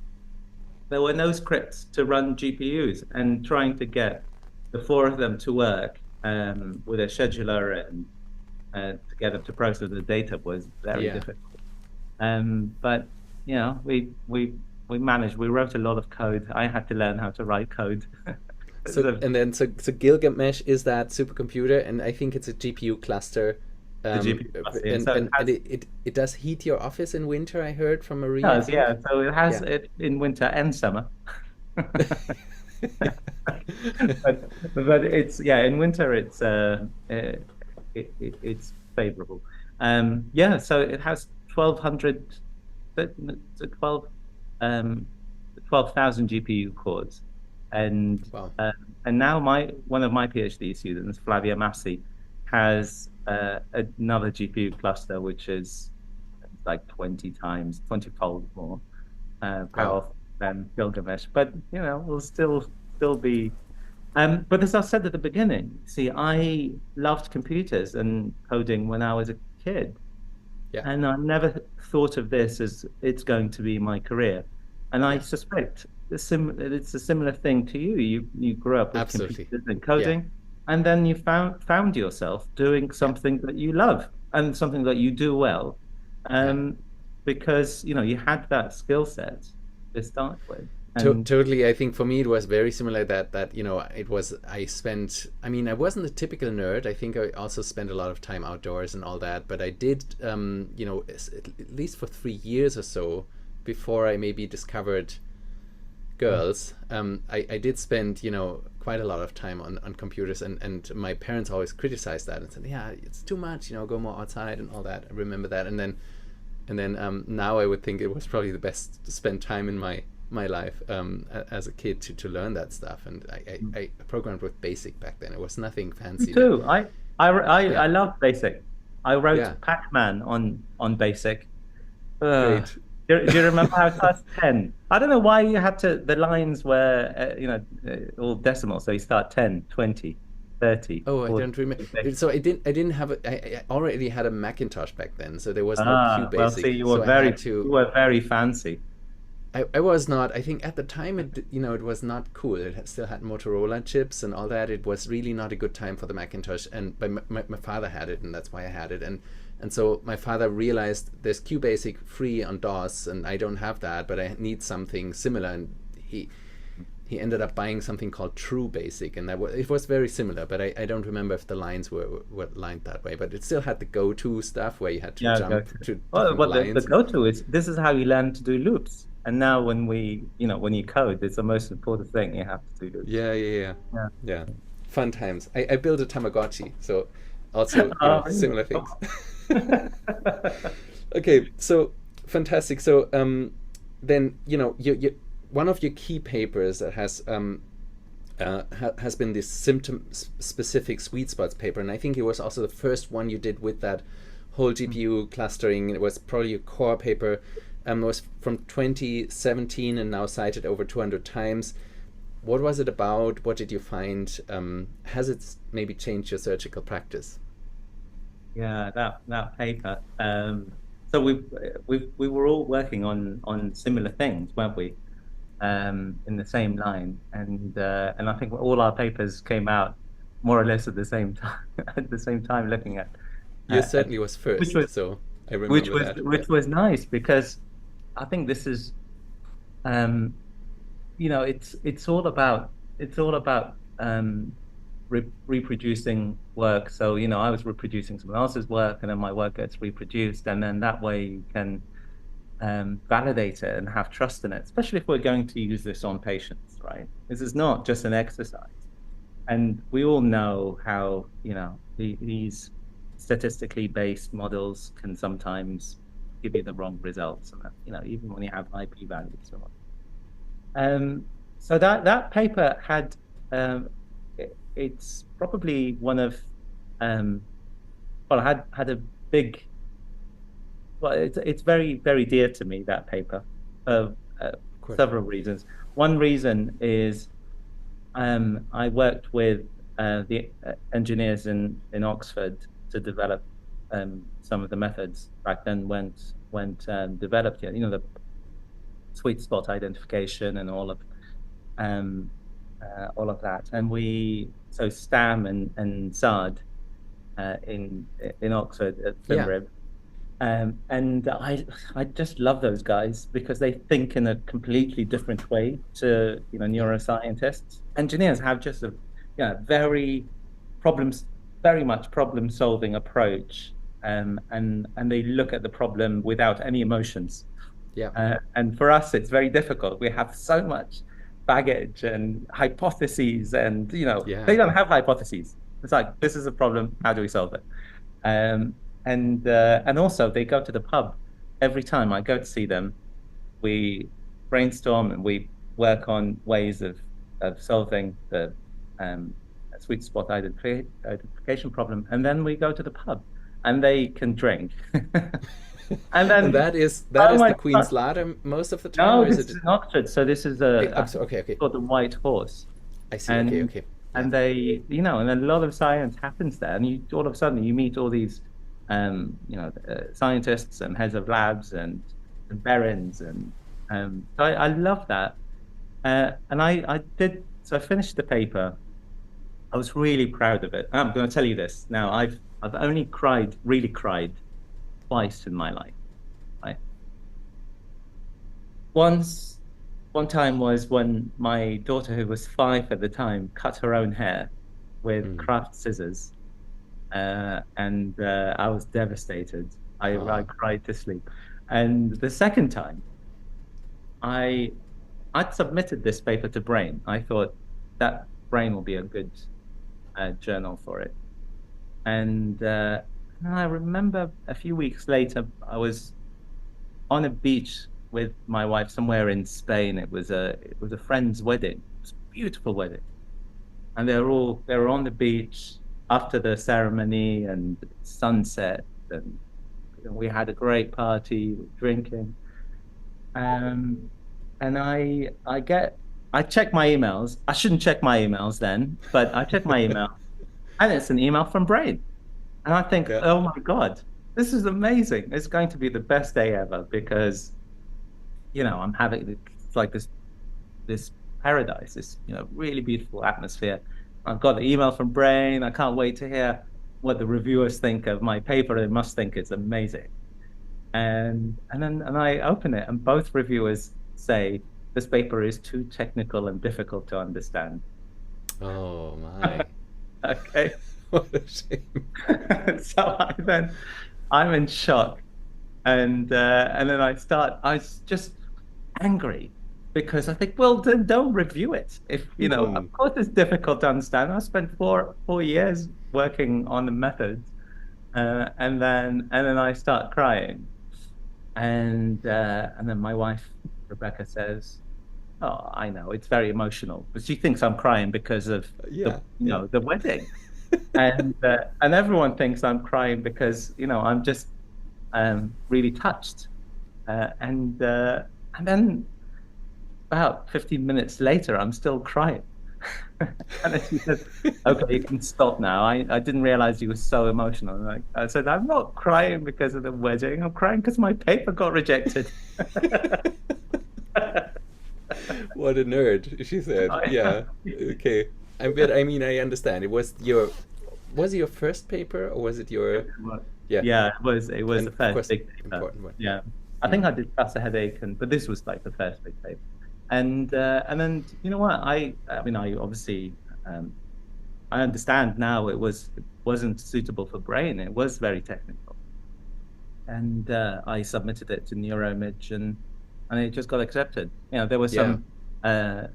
there were no scripts to run GPUs, and trying to get the four of them to work with a scheduler and to get them to process the data was very difficult. But we managed. We wrote a lot of code. I had to learn how to write code. So Gilgamesh is that supercomputer, and I think it's a GPU cluster. And it does heat your office in winter, I heard from Marie. It does, yeah. So it has it in winter and summer. but it's in winter it's favorable. So it has 12,000 GPU cores, and wow. And now one of my PhD students, Flavia Massi, has another GPU cluster which is like 20-fold more powerful than Gilgamesh. But we'll still be. But as I said at the beginning, see, I loved computers and coding when I was a kid, and I never thought of this as it's going to be my career. And I suspect it's a similar thing to you. You grew up with computers and coding. And then you found yourself doing something that you love and something that you do well, because you had that skill set to start with. Totally. I think for me it was very similar. That it was. I wasn't a typical nerd. I think I also spent a lot of time outdoors and all that. But I did, at least for 3 years or so before I maybe discovered girls. I did spend quite a lot of time on computers, and my parents always criticized that and said, it's too much, go more outside and all that. I remember that. And then now I would think it was probably the best to spend time in my life as a kid to learn that stuff. And I programmed with BASIC back then. It was nothing fancy. Me too. I love BASIC. I wrote Pac-Man on BASIC. Great. Do you remember how class 10? I don't know why you had to. The lines were all decimal, so you start 10, 20, 30. Oh, 40, I don't remember. 50. So I didn't have I already had a Macintosh back then, so there was no QBasic. Well, see, you were very fancy. I was not. I think at the time it was not cool. It still had Motorola chips and all that. It was really not a good time for the Macintosh. And my father had it, and that's why I had it. And so my father realized there's QBasic free on DOS, and I don't have that, but I need something similar. And he ended up buying something called True Basic, and it was very similar, but I don't remember if the lines were lined that way. But it still had the go-to stuff where you had to jump to lines. The go-to is this is how you learn to do loops. And now when you code, it's the most important thing. You have to do loops. Yeah. Fun times. I built a Tamagotchi, so also similar things. Okay, so fantastic. So then you one of your key papers that has been this symptom-specific Sweetspots paper, and I think it was also the first one you did with that whole GPU clustering. It was probably a core paper. It was from 2017 and now cited over 200 times. What was it about? What did you find? Has it maybe changed your surgical practice? Yeah, that paper. So we were all working on similar things, weren't we? In the same line, and I think all our papers came out more or less at the same time. At the same time, looking at. You certainly was first, so I remember that. Which was nice, because I think this is, it's all about reproducing work. So I was reproducing someone else's work, and then my work gets reproduced, and then that way you can validate it and have trust in it, especially if we're going to use this on patients, right? This is not just an exercise. And we all know how, these statistically based models can sometimes give you the wrong results, and even when you have high p-values and so on. So that paper had, it's probably one of, had a big, it's very, very dear to me, that paper, for several reasons. One reason is I worked with the engineers in Oxford to develop some of the methods back then when developed, the sweet spot identification and all of that. And so Stam and Sard in Oxford at Flimrib. And I just love those guys, because they think in a completely different way to neuroscientists. Engineers have just a very much problem-solving approach, and they look at the problem without any emotions. And for us, it's very difficult. We have so much baggage and hypotheses, and they don't have hypotheses. It's like, this is a problem. How do we solve it? And also, they go to the pub every time I go to see them. We brainstorm and we work on ways of solving the sweet spot identification problem, and then we go to the pub, and they can drink. And that is the Queen's Larder most of the time. No, this is in Oxford. So this is okay. called the White Horse. I see. Okay. And they, and a lot of science happens there, and all of a sudden you meet all these scientists and heads of labs and barons, and so I love that. And I finished the paper. I was really proud of it. I'm going to tell you this now. I've only really cried twice in my life. Right? One time was when my daughter, who was 5 at the time, cut her own hair with craft scissors. And I was devastated. I cried to sleep. And the second time, I'd submitted this paper to Brain. I thought that Brain will be a good journal for it. And I remember a few weeks later, I was on a beach with my wife somewhere in Spain. It was a friend's wedding. It was a beautiful wedding, and they were on the beach after the ceremony and sunset, and we had a great party, drinking. And I check my emails. I shouldn't check my emails then, but I check my email, and it's an email from Brain. And I think, oh my God, this is amazing. It's going to be the best day ever, because, I'm having like this paradise, this, really beautiful atmosphere. I've got the email from Brain. I can't wait to hear what the reviewers think of my paper. They must think it's amazing. And I open it, and both reviewers say this paper is too technical and difficult to understand. Oh my. Okay. What a shame. So I'm in shock, and then I was just angry, because I think, well, then don't review it. If of course it's difficult to understand. I spent four years working on the methods, and then I start crying, and then my wife Rebecca says, oh, I know it's very emotional, but she thinks I'm crying because of the wedding, and everyone thinks I'm crying because I'm just really touched, and then about 15 minutes later, I'm still crying. And then she said, "Okay, you can stop now. I didn't realize you were so emotional." I said, "I'm not crying because of the wedding. I'm crying because my paper got rejected." What a nerd, she said. Yeah. Okay. I mean, I understand. Was it your first paper, or was it your? Yeah, it was the first big paper. Important one. Yeah. I think I did Plus a Headache, but this was like the first big paper. And then what? I mean, I obviously I understand now it wasn't suitable for brain. It was very technical, and I submitted it to Neuromage, and it just got accepted. There were some I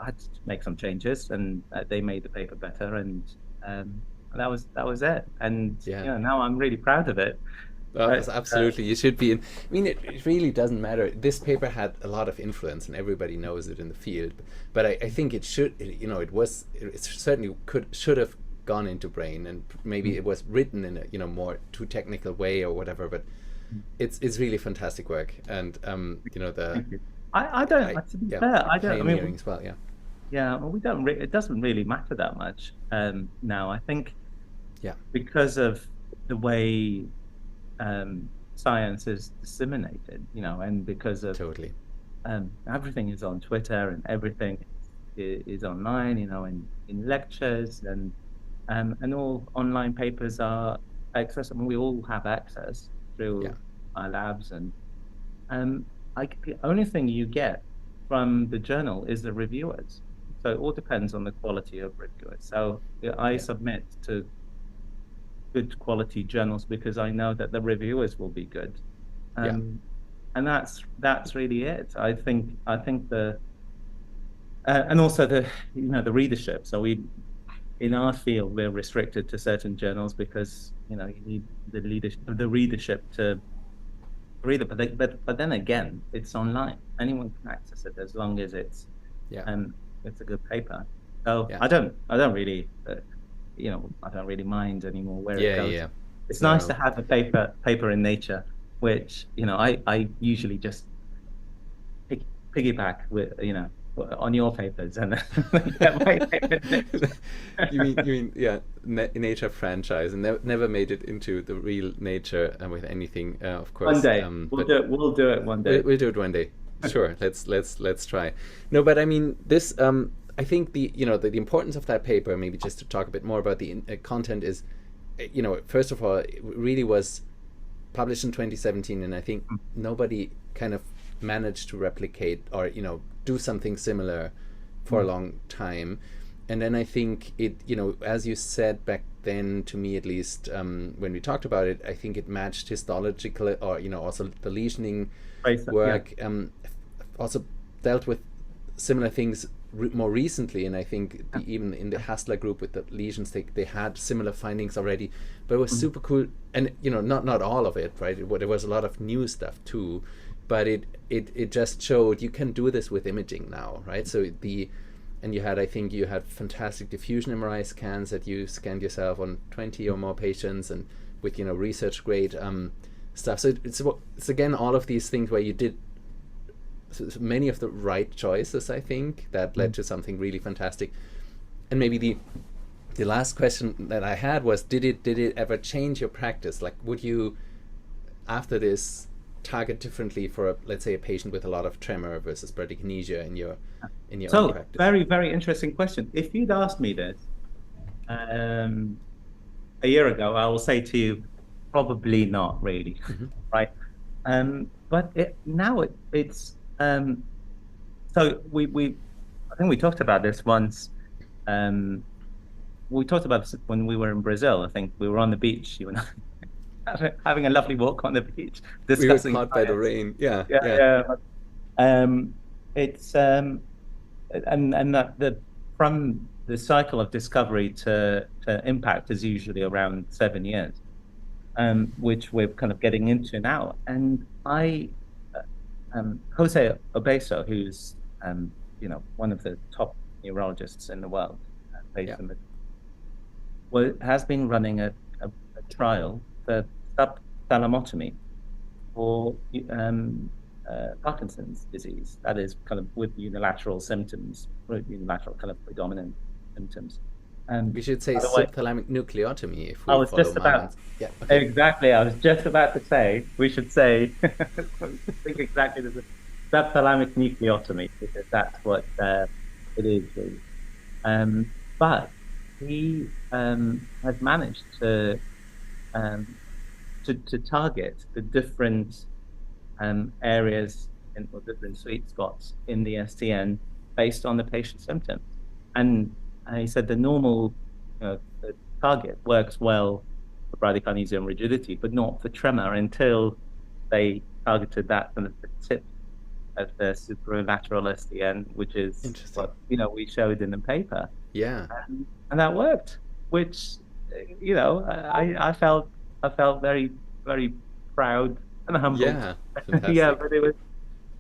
had to make some changes, and they made the paper better, and that was it. And now I'm really proud of it. Absolutely, you should be. I mean, it really doesn't matter. This paper had a lot of influence, and everybody knows it in the field. But I think it should. It certainly should have gone into brain, and maybe it was written in a more too technical way or whatever. But it's really fantastic work, and the. I don't. To be fair, I don't. I mean, as well, yeah. Well, we don't. It doesn't really matter that much now. I think. Yeah. Because of the way. Science is disseminated, and because of totally everything is on Twitter and everything is online, in lectures and all online papers are accessible. We all have access through our labs, and the only thing you get from the journal is the reviewers. So it all depends on the quality of reviewers. So I submit to good quality journals because I know that the reviewers will be good, and that's really it. I think the and also the readership. So we in our field we're restricted to certain journals because you need the readership to read it. But then again, it's online. Anyone can access it as long as it's it's a good paper. So I don't really. I don't really mind anymore where it goes. Yeah. It's nice to have a paper in Nature, which I usually just piggyback with on your papers and get my papers. You mean Nature franchise, and never made it into the real Nature with anything. Of course, one day we'll do it one day. We'll do it one day. Sure, let's try. No, but I mean this. I think the importance of that paper, maybe just to talk a bit more about the content, is, first of all, it really was published in 2017, and I think nobody kind of managed to replicate or do something similar for a long time. And then I think it, as you said back then, to me at least, when we talked about it, I think it matched histological or also the lesioning work. Also dealt with similar things more recently, and I think even in the Hassler group with the lesions, they had similar findings already, but it was super cool. And not all of it, right? There was a lot of new stuff too, but it just showed you can do this with imaging now, right? So you had fantastic diffusion MRI scans that you scanned yourself on 20 or more patients, and with research grade stuff. So it's again all of these things where you did many of the right choices, I think, that led to something really fantastic. And maybe the last question that I had was, did it ever change your practice? Like, would you, after this, target differently for let's say a patient with a lot of tremor versus bradykinesia in your own practice? Very, very interesting question. If you'd asked me this a year ago, I will say to you, probably not really, right? But it's so I think we talked about this once. We talked about this when we were in Brazil. I think we were on the beach, you and I, having a lovely walk on the beach, discussing. We were caught by the rain. Yeah. It's and that from the cycle of discovery to impact is usually around 7 years, which we're kind of getting into now. And Jose Obeso, who's one of the top neurologists in the world, based in has been running a trial for subthalamotomy for Parkinson's disease. That is kind of with unilateral symptoms, unilateral kind of predominant symptoms. We should say subthalamic nucleotomy if we I was follow just about Marwan's. Yeah, okay. Exactly. I was just about to say we should say think exactly the subthalamic nucleotomy, because that's what it is. Really. But he has managed to target the different areas or different sweet spots in the STN based on the patient's symptoms. And he said the normal the target works well for bradykinesia and rigidity, but not for tremor until they targeted that from the tip of the superlateral STN, which is what we showed in the paper. Yeah, and that worked, which I felt very, very proud and humbled. Yeah, fantastic. Yeah,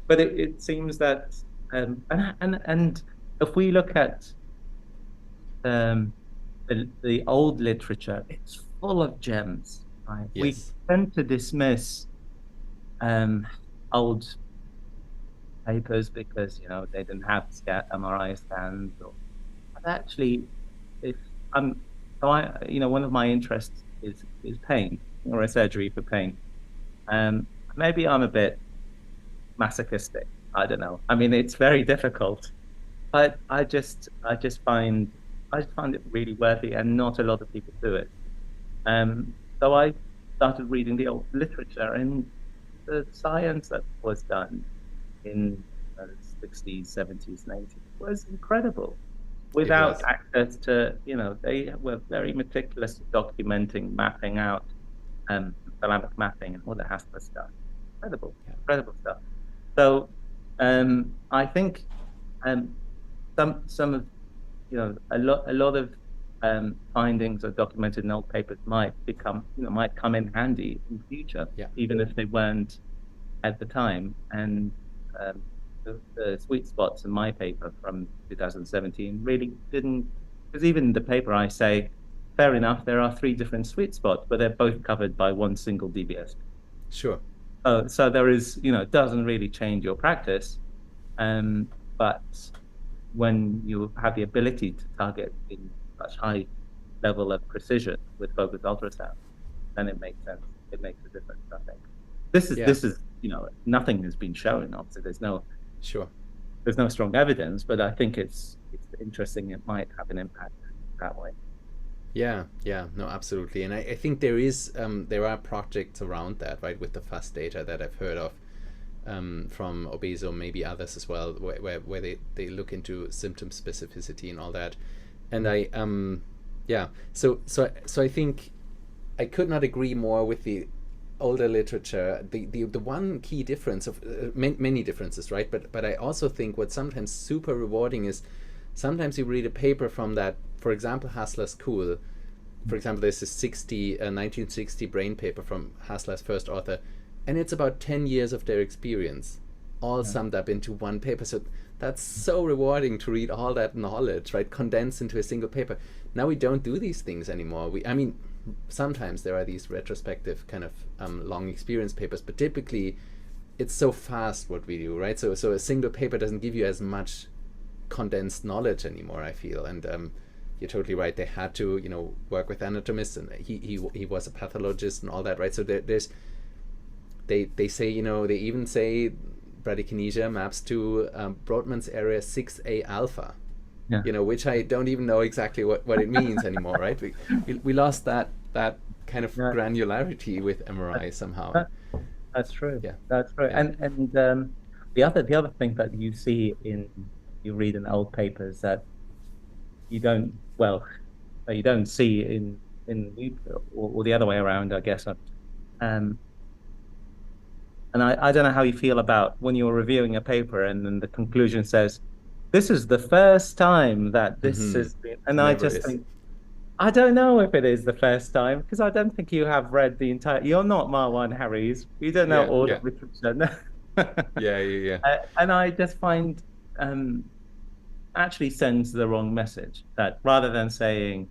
but it seems that and if we look at the old literature, it's full of gems. Right? Yes. We tend to dismiss old papers because they didn't have MRI scans, but actually, one of my interests is pain, neurosurgery for pain. Maybe I'm a bit masochistic. I don't know. I mean, it's very difficult, but I just find it really worthy, and not a lot of people do it. So I started reading the old literature, and the science that was done in the 60s, 70s, and 80s was incredible. Without access to, they were very meticulous at documenting, mapping out thalamic mapping and all the Haskell stuff. Incredible stuff. So I think some of a lot of findings are documented in old papers might come in handy in the future, even if they weren't at the time. And the sweet spots in my paper from 2017 really didn't, because even in the paper I say, fair enough, there are 3 different sweet spots, but they're both covered by one single DBS. Sure. So there is, it doesn't really change your practice, but when you have the ability to target in such high level of precision with focused ultrasound, then it makes sense. It makes a difference, I think. This is nothing has been shown. Obviously, there's no strong evidence, but I think it's interesting. It might have an impact that way. Yeah, no, absolutely. And I think there are projects around that, right, with the FAST data that I've heard of from Obeso, maybe others as well, where they look into symptom specificity and all that. And so I think I could not agree more with the older literature. The one key difference of many differences, right? But I also think what's sometimes super rewarding is sometimes you read a paper from that, for example, Hassler School. For example, there's a 1960 brain paper from Hassler's first author, and it's about 10 years of their experience, all summed up into one paper. So that's so rewarding to read all that knowledge, right, condensed into a single paper. Now we don't do these things anymore. Sometimes there are these retrospective kind of long experience papers, but typically it's so fast what we do, right? So a single paper doesn't give you as much condensed knowledge anymore, I feel. And you're totally right. They had to, work with anatomists, and he was a pathologist and all that, right? So they say, they even say bradykinesia maps to Brodmann's area 6A alpha. Yeah. Which I don't even know exactly what it means anymore, right? We lost that kind of granularity with MRI somehow. That's true. Yeah, that's true. Yeah. And the other thing that you see you read in old papers that you don't see in new, or the other way around, I guess. And I don't know how you feel about when you're reviewing a paper and then the conclusion says, this is the first time that this has been, and I just think, I don't know if it is the first time, because I don't think you have read the entire, you're not Marwan Hariz, you don't know all the literature. Yeah. And I just find actually sends the wrong message, that rather than saying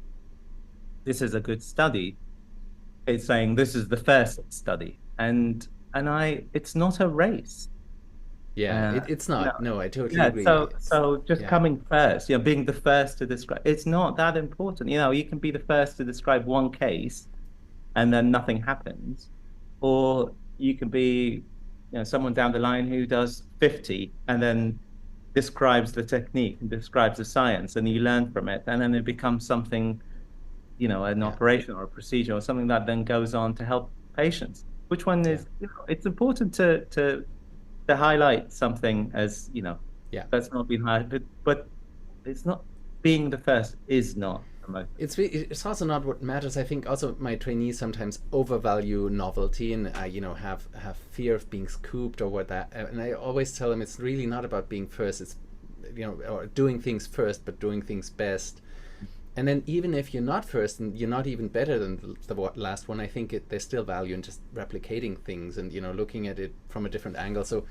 this is a good study, it's saying this is the first study. And it's not a race. Yeah, it's You not. know, No, I totally yeah, agree. so just Yeah, coming first, being the first to describe, it's not that important. You can be the first to describe one case and then nothing happens, or you can be, someone down the line who does 50 and then describes the technique and describes the science, and you learn from it, and then it becomes something, an yeah. operation or a procedure or something that then goes on to help patients. Which one Yeah. is, it's important to highlight something as, Yeah. that's not been highlighted, but it's not, being the first is not the most. It's also not what matters. I think also my trainees sometimes overvalue novelty and have fear of being scooped or what that. And I always tell them it's really not about being first. It's or doing things first, but doing things best. And then even if you're not first and you're not even better than the last one, I think there's still value in just replicating things and looking at it from a different angle. So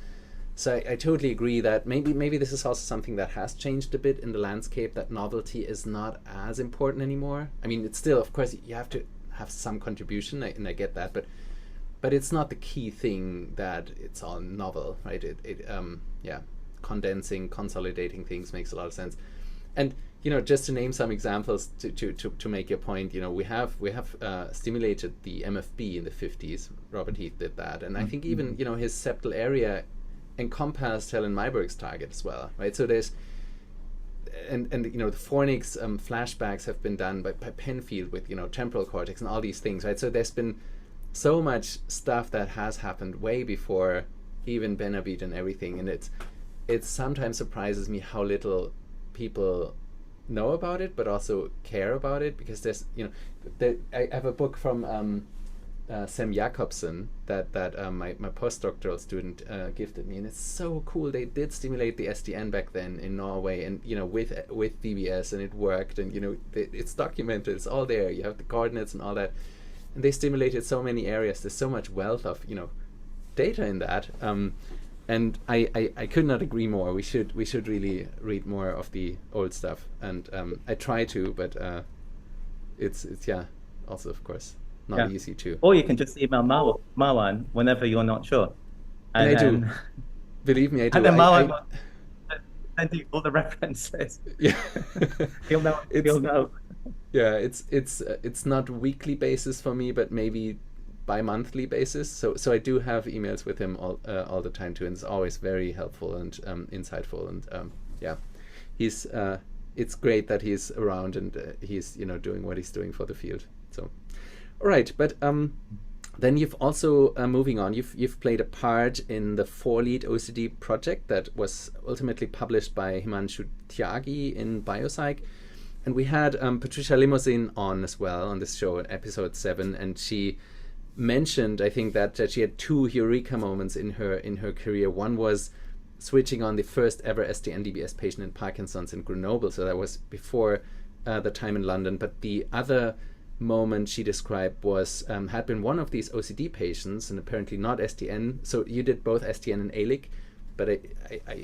I totally agree that maybe this is also something that has changed a bit in the landscape, that novelty is not as important anymore. I mean, it's still, of course, you have to have some contribution, and I get that, but it's not the key thing that it's all novel, right? Condensing, consolidating things makes a lot of sense. And just to name some examples to make your point, we have stimulated the MFB in the 50s. Robert Heath did that, and I think even his septal area encompassed Helen Mayberg's target as well, right? So there's the fornix flashbacks have been done by Penfield with temporal cortex and all these things, right? So there's been so much stuff that has happened way before even Benabit and everything, and it sometimes surprises me how little people know about it, but also care about it, because there's I have a book from Sam Jacobsen that my postdoctoral student gifted me, and it's so cool. They did stimulate the SDN back then in Norway, and with DBS, and it worked, and it's documented, it's all there, you have the coordinates and all that, and they stimulated so many areas. There's so much wealth of data in that, and I could not agree more. We should really read more of the old stuff, and I try to, but it's also of course not easy to. Or you can just email Marwan whenever you're not sure. And I do. Believe me, I do. And then Marwan will send you all the references. Yeah. He'll know. Yeah, it's not weekly basis for me, but maybe bi-monthly basis. So I do have emails with him all the time too, and it's always very helpful and insightful. And he's it's great that he's around, and he's doing what he's doing for the field. So. All right, but then you've also, moving on, you've played a part in the 4-lead OCD project that was ultimately published by Himanshu Tyagi in Biopsych. And we had Patricia Limousin on as well on this show in episode 7, and she mentioned, I think, that she had 2 eureka moments in her career. One was switching on the first ever SDN-DBS patient in Parkinson's in Grenoble, so that was before the time in London. But the other moment she described was had been one of these OCD patients, and apparently not SDN. So you did both SDN and ALIC, but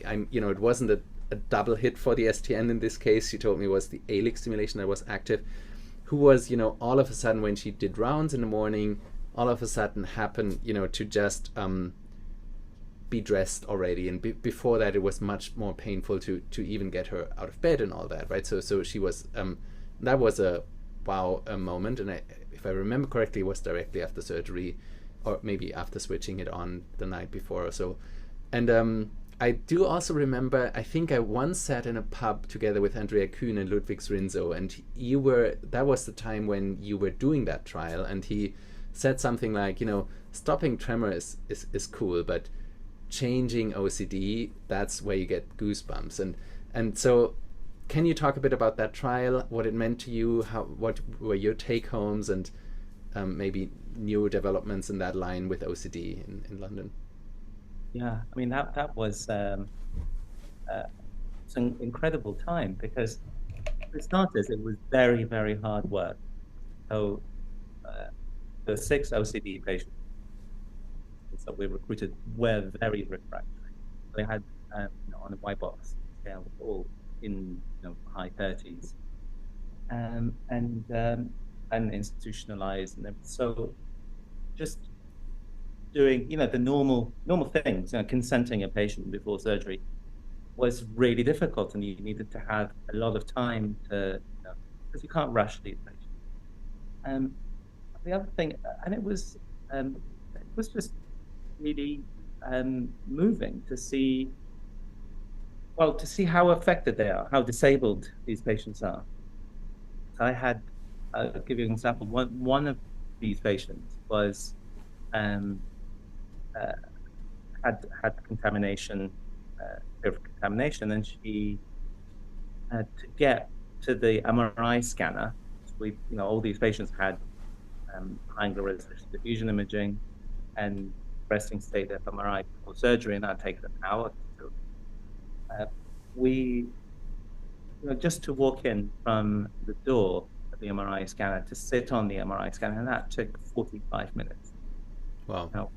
I'm it wasn't a double hit for the SDN in this case. She told me it was the ALIC stimulation that was active, who was all of a sudden, when she did rounds in the morning, all of a sudden happened to just be dressed already, and before that it was much more painful to even get her out of bed and all that, right? So she was that was a wow moment, and if I remember correctly, it was directly after surgery, or maybe after switching it on the night before or so. And I do also remember, I think I once sat in a pub together with Andrea Kuhn and Ludvic Zrinzo, and that was the time when you were doing that trial, and he said something like, stopping tremor is cool, but changing OCD, that's where you get goosebumps. And so can you talk a bit about that trial, what it meant to you, what were your take-homes, and maybe new developments in that line with OCD in London? Yeah, I mean, that was it's an incredible time, because for starters, it was very, very hard work. So the 6 OCD patients that we recruited were very refractory. They had, on a white box scale, all in high 30s, and institutionalized, and so just doing the normal things, consenting a patient before surgery was really difficult, and you needed to have a lot of time to, because you can't rush these patients. The other thing, and it was just really moving to see how affected they are, how disabled these patients are. I had, I'll give you an example. One of these patients was had contamination, contamination, and she had to get to the MRI scanner. All these patients had high angular resolution diffusion imaging and resting state fMRI before surgery, and that takes an hour to do. Just to walk in from the door of the MRI scanner to sit on the MRI scanner, and that took 45 minutes. Wow.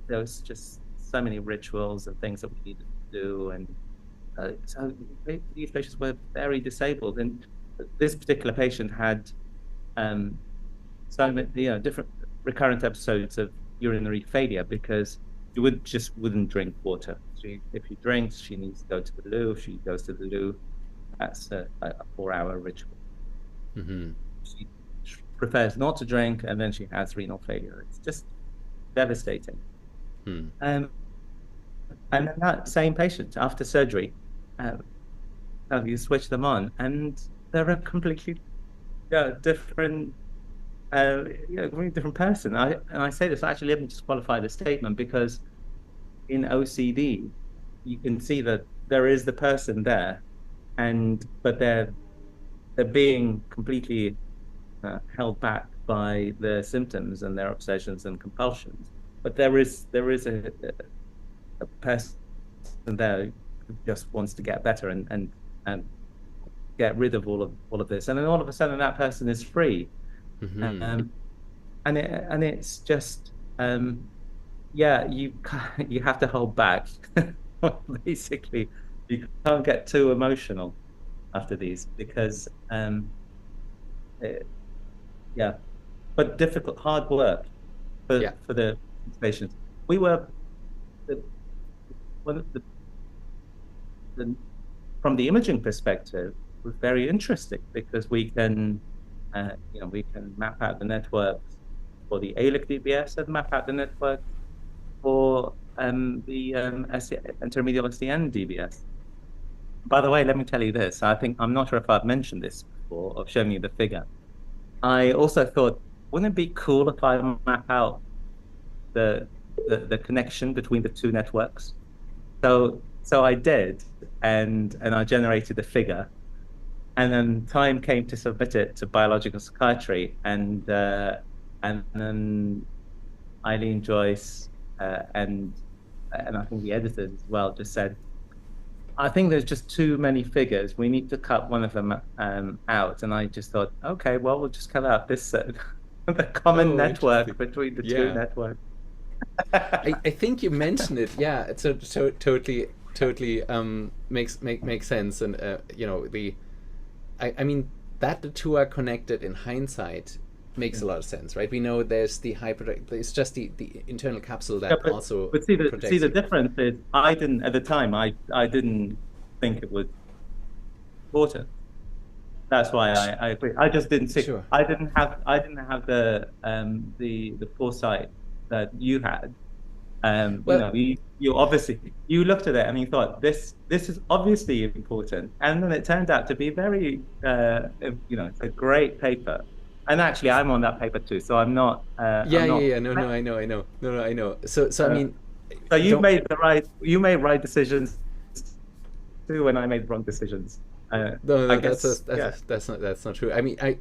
There was just so many rituals and things that we needed to do, and so these patients were very disabled. And this particular patient had so many different recurrent episodes of urinary failure because she wouldn't drink water. If she drinks, she needs to go to the loo. If she goes to the loo, that's a 4-hour ritual. Mm-hmm. She prefers not to drink, and then she has renal failure. It's just devastating. And then that same patient after surgery, you switch them on, and they're a completely different, very different person. And I say this, actually, let me just qualify the statement, because in OCD, you can see that there is the person there, but they're being completely held back by their symptoms and their obsessions and compulsions. But there is a person there who just wants to get better and get rid of all of this, and then all of a sudden that person is free. Mm-hmm. And it's just you have to hold back. Basically, you can't get too emotional after these, because but difficult, hard work for the patients. We were from the imaging perspective, was very interesting, because we can map out the networks for the ALIC DBS and map out the network for the intermediate SDN DBS. By the way, let me tell you this. I'm not sure if I've mentioned this before or shown you the figure. I also thought, wouldn't it be cool if I map out the connection between the two networks? So I did, and I generated a figure, and then time came to submit it to biological psychiatry, and then Eileen Joyce and I think the editors as well just said, I think there's just too many figures. We need to cut one of them out. And I just thought, okay, well, we'll just cut out this the common network between the two networks. I think you mentioned it. Yeah, it's totally makes sense. And I mean that the two are connected in hindsight makes a lot of sense, right? We know there's the it's just the internal capsule that also but see the difference is, I didn't at the time, I didn't think it was important. That's why I agree. I just didn't see. Sure. I didn't have the foresight that you had. You obviously looked at it and you thought this is obviously important, and then it turned out to be very it's a great paper. And actually, I'm on that paper too, so I'm not. No, I know. So I mean, so you made right decisions too, when I made wrong decisions. No, that's not true. I mean, I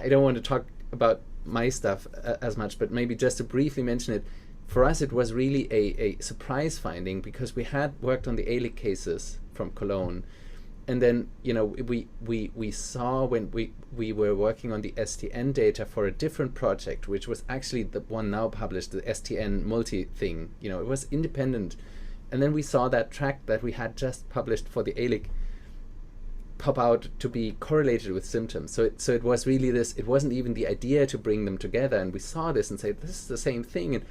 don't want to talk about my stuff as much, but maybe just to briefly mention it. For us, it was really a surprise finding, because we had worked on the ALIC cases from Cologne, And then, we saw when we were working on the STN data for a different project, which was actually the one now published, the STN multi thing. It was independent. And then we saw that track that we had just published for the ALIC pop out to be correlated with symptoms. So it was really this, it wasn't even the idea to bring them together. And we saw this and said, this is the same thing. And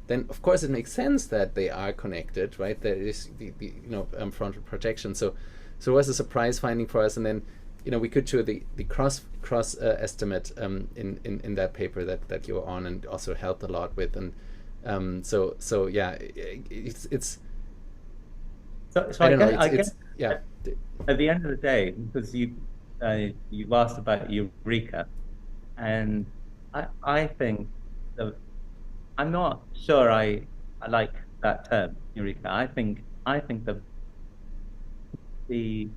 then, of course, it makes sense that they are connected, right? There is the frontal projection. So it was a surprise finding for us. And then, we could show the cross estimate in that paper that you were on, and also helped a lot with. And so yeah, it's So I don't know. I guess Yeah. at the end of the day, because you've asked about Eureka, and I think I'm not sure I like that term, Eureka. I think the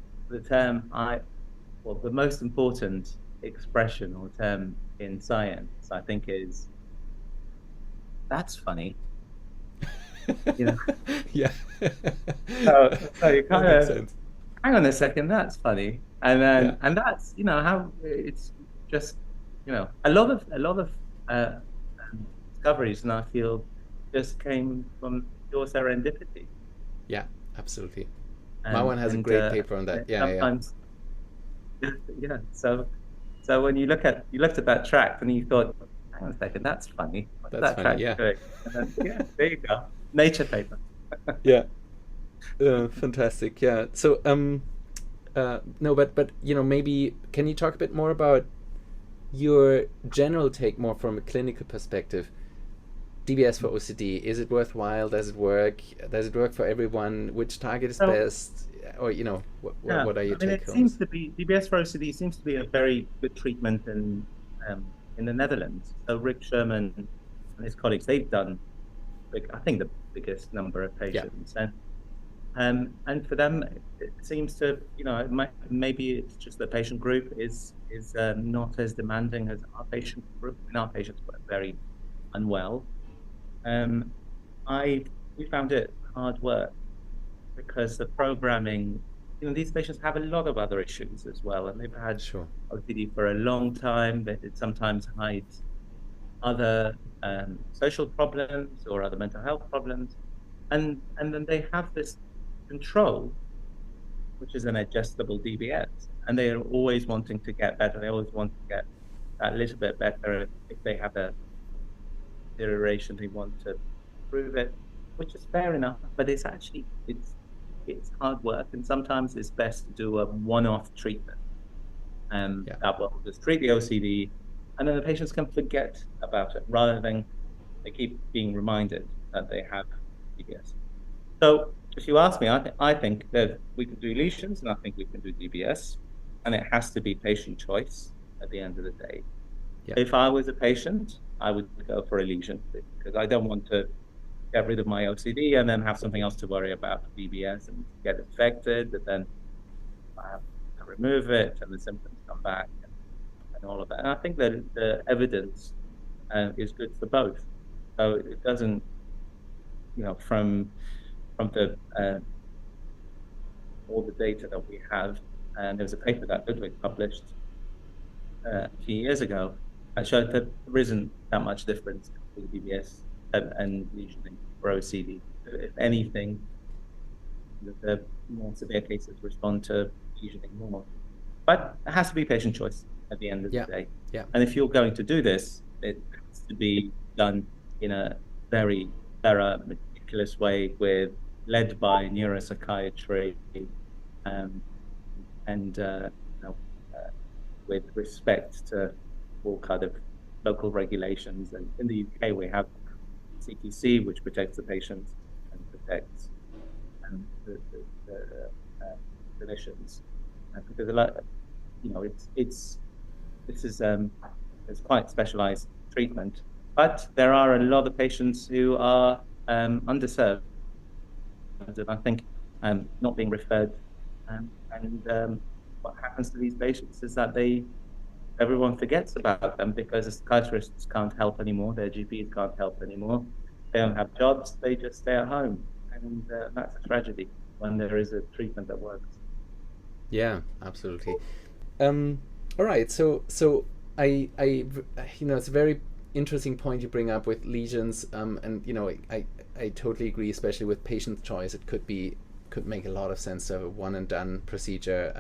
term the most important expression or term in science, I think, is that's funny. Yeah. So you kind of hang on a second, that's funny, and then and that's how it's just a lot of discoveries in our field just came from pure serendipity. Yeah, absolutely. Marwan has a great paper on that. Sometimes, yeah. So when you looked at that track and you thought, hang on a second, that's funny. What's that's that funny. Yeah. Doing? And then, there you go. Nature paper. Yeah. Fantastic. Yeah. So no, but maybe can you talk a bit more about your general take, more from a clinical perspective? DBS for OCD, is it worthwhile? Does it work? Does it work for everyone? Which target is best? Or what are your take homes? It seems to be DBS for OCD seems to be a very good treatment in the Netherlands. So Rick Sherman and his colleagues, they've done, I think, the biggest number of patients, and for them, it seems to, maybe it's just the patient group is not as demanding as our patient group. And our patients were very unwell. We found it hard work because the programming, these patients have a lot of other issues as well, and they've had OCD for a long time. They sometimes hide other social problems or other mental health problems, and then they have this control, which is an adjustable DBS, and they are always wanting to get better. They always want to get a little bit better. If they have a deterioration, they want to improve it, which is fair enough. But it's actually it's hard work, and sometimes it's best to do a one-off treatment, that will just treat the OCD, and then the patients can forget about it rather than they keep being reminded that they have DBS. So if you ask me, I think that we can do lesions, and I think we can do DBS, and it has to be patient choice at the end of the day. Yeah. If I was a patient, I would go for a lesion because I don't want to get rid of my OCD and then have something else to worry about, DBS, and get infected, and then I have to remove it and the symptoms come back and all of that. And I think that the evidence is good for both. So it doesn't, from the all the data that we have, and there was a paper that Ludvic published a few years ago that showed that there isn't that much difference between DBS and lesioning for OCD. If anything, the more severe cases respond to lesioning more. But it has to be patient choice at the end of the day. Yeah. And if you're going to do this, it has to be done in a very thorough, meticulous way, led by neuropsychiatry, and with respect to all kind of local regulations. And in the UK, we have CTC, which protects the patients and protects the clinicians, because a lot, it's quite specialized treatment. But there are a lot of patients who are underserved, and I think not being referred. And what happens to these patients is that everyone forgets about them because the psychiatrists can't help anymore, their GPs can't help anymore. They don't have jobs, they just stay at home. And that's a tragedy when there is a treatment that works. Yeah, absolutely. All right, so I it's a very interesting point you bring up with lesions, and I totally agree, especially with patient choice. It could make a lot of sense to have a one and done procedure.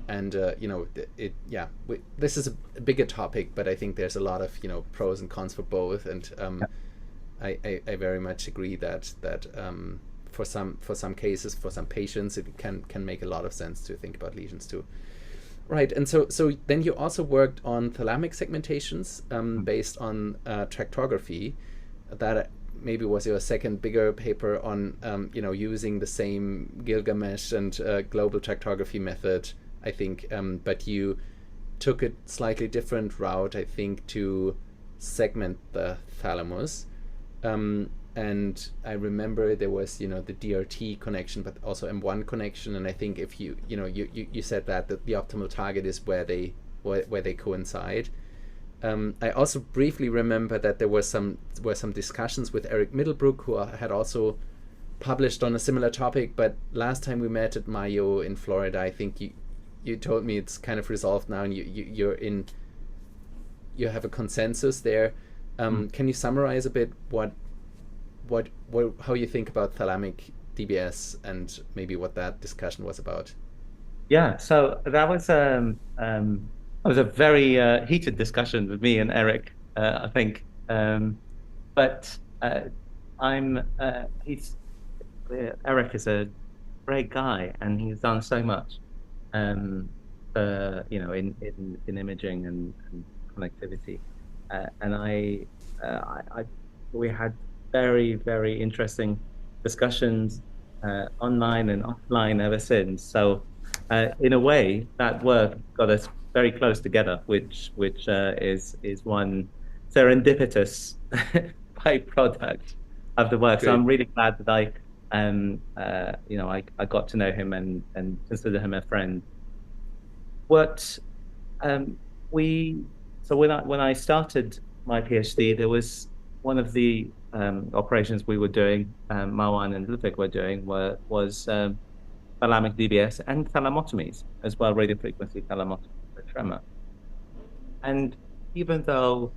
This is a bigger topic, but I think there's a lot of pros and cons for both, and I very much agree that for some cases, for some patients, it can make a lot of sense to think about lesions too. Right, and so then you also worked on thalamic segmentations based on tractography. That maybe was your second bigger paper on using the same Gilgamesh and global tractography method, I think, but you took a slightly different route, I think, to segment the thalamus. And I remember there was, the DRT connection, but also M1 connection. And I think if you said that the optimal target is where they coincide. I also briefly remember that there were some discussions with Eric Middlebrook, who had also published on a similar topic. But last time we met at Mayo in Florida, I think you told me it's kind of resolved now, and you have a consensus there. Can you summarize a bit how you think about thalamic DBS and maybe what that discussion was about? Yeah, so that was a very heated discussion with me and Eric, I think. But Eric is a great guy, and he's done so much, in imaging and connectivity, and we had very, very interesting discussions online and offline ever since. So in a way, that work got us very close together, which is one serendipitous byproduct of the work. Great. So I'm really glad that I got to know him and consider him a friend. When I started my PhD, there was one of the operations we were doing, Marwan and Ludvic were doing, was thalamic DBS and thalamotomies as well, radiofrequency thalamotomy for tremor. And even though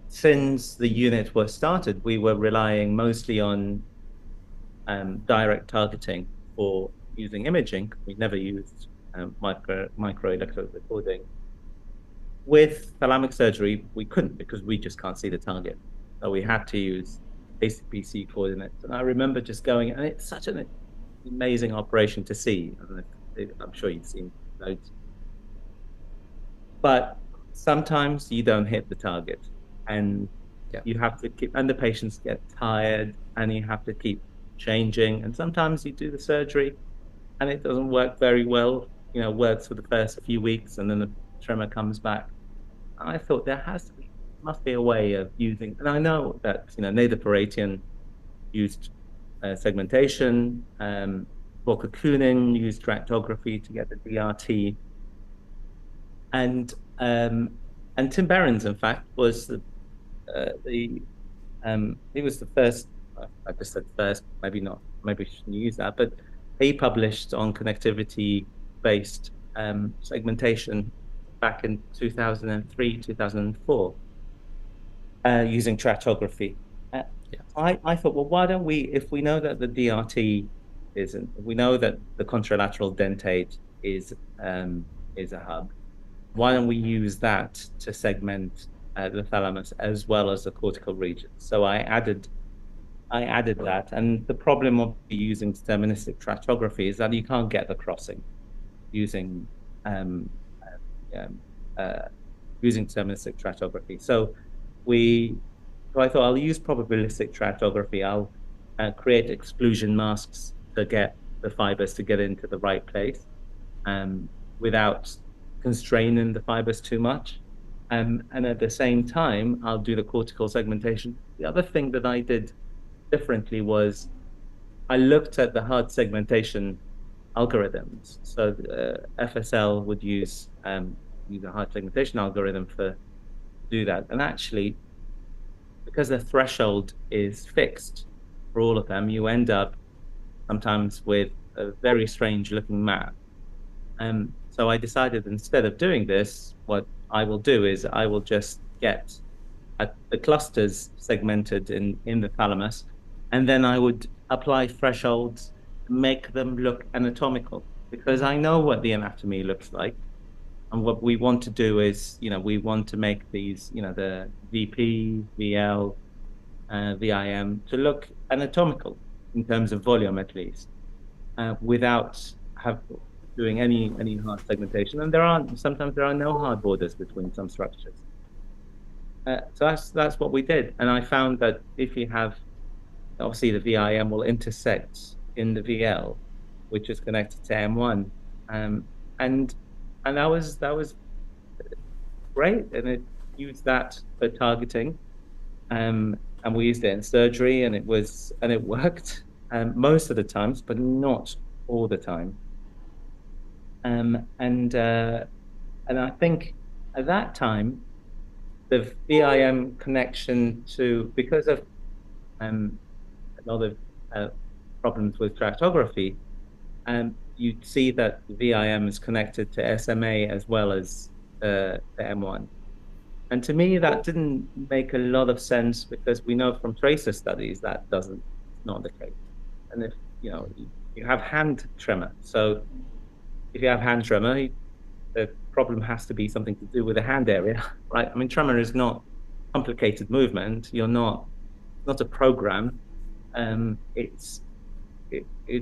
since the unit was started, we were relying mostly on direct targeting for using imaging, we never used microelectrode recording. With thalamic surgery, we couldn't, because we just can't see the target. So we had to use ACPC coordinates. And I remember just going, and it's such an amazing operation to see. I'm sure you've seen loads. But sometimes you don't hit the target, and you have to keep, and the patients get tired, and you have to keep changing. And sometimes you do the surgery and it doesn't work very well, works for the first few weeks, and then the tremor comes back. And I thought must be a way of using, and I know that Nader Paratian used segmentation, Volker Kunin used tractography to get the DRT, and Tim Behrens, in fact, was he was the first. I just said first, maybe not, maybe we shouldn't use that, but he published on connectivity-based segmentation back in 2003, 2004. Using tractography. I thought, well, why don't we, if we know that the DRT we know that the contralateral dentate is a hub, why don't we use that to segment the thalamus as well as the cortical region? So I added that, and the problem of using deterministic tractography is that you can't get the crossing using deterministic tractography. So I thought I'll use probabilistic tractography. I'll create exclusion masks to get the fibers to get into the right place without constraining the fibers too much. And at the same time, I'll do the cortical segmentation. The other thing that I did differently was I looked at the hard segmentation algorithms. So FSL would use a hard segmentation algorithm to do that. And actually, because the threshold is fixed for all of them, you end up sometimes with a very strange looking map. So I decided instead of doing this, what I will do is I will just get the clusters segmented in the thalamus, and then I would apply thresholds, make them look anatomical, because I know what the anatomy looks like. And what we want to do is, we want to make these, the VP, VL, VIM to look anatomical in terms of volume, at least, without doing any hard segmentation. And sometimes there are no hard borders between some structures. So that's what we did. And I found that if you have, obviously the VIM will intersect in the VL, which is connected to M1. And that was great. And it used that for targeting. And we used it in surgery, and it worked most of the times, but not all the time. And I think at that time, the VIM connection because of a lot of problems with tractography, you'd see that the VIM is connected to SMA as well as the M1. And to me, that didn't make a lot of sense, because we know from tracer studies that not the case. And if you have hand tremor, so if you have hand tremor, the problem has to be something to do with the hand area, right? I mean, tremor is not complicated movement. You're not a program. It's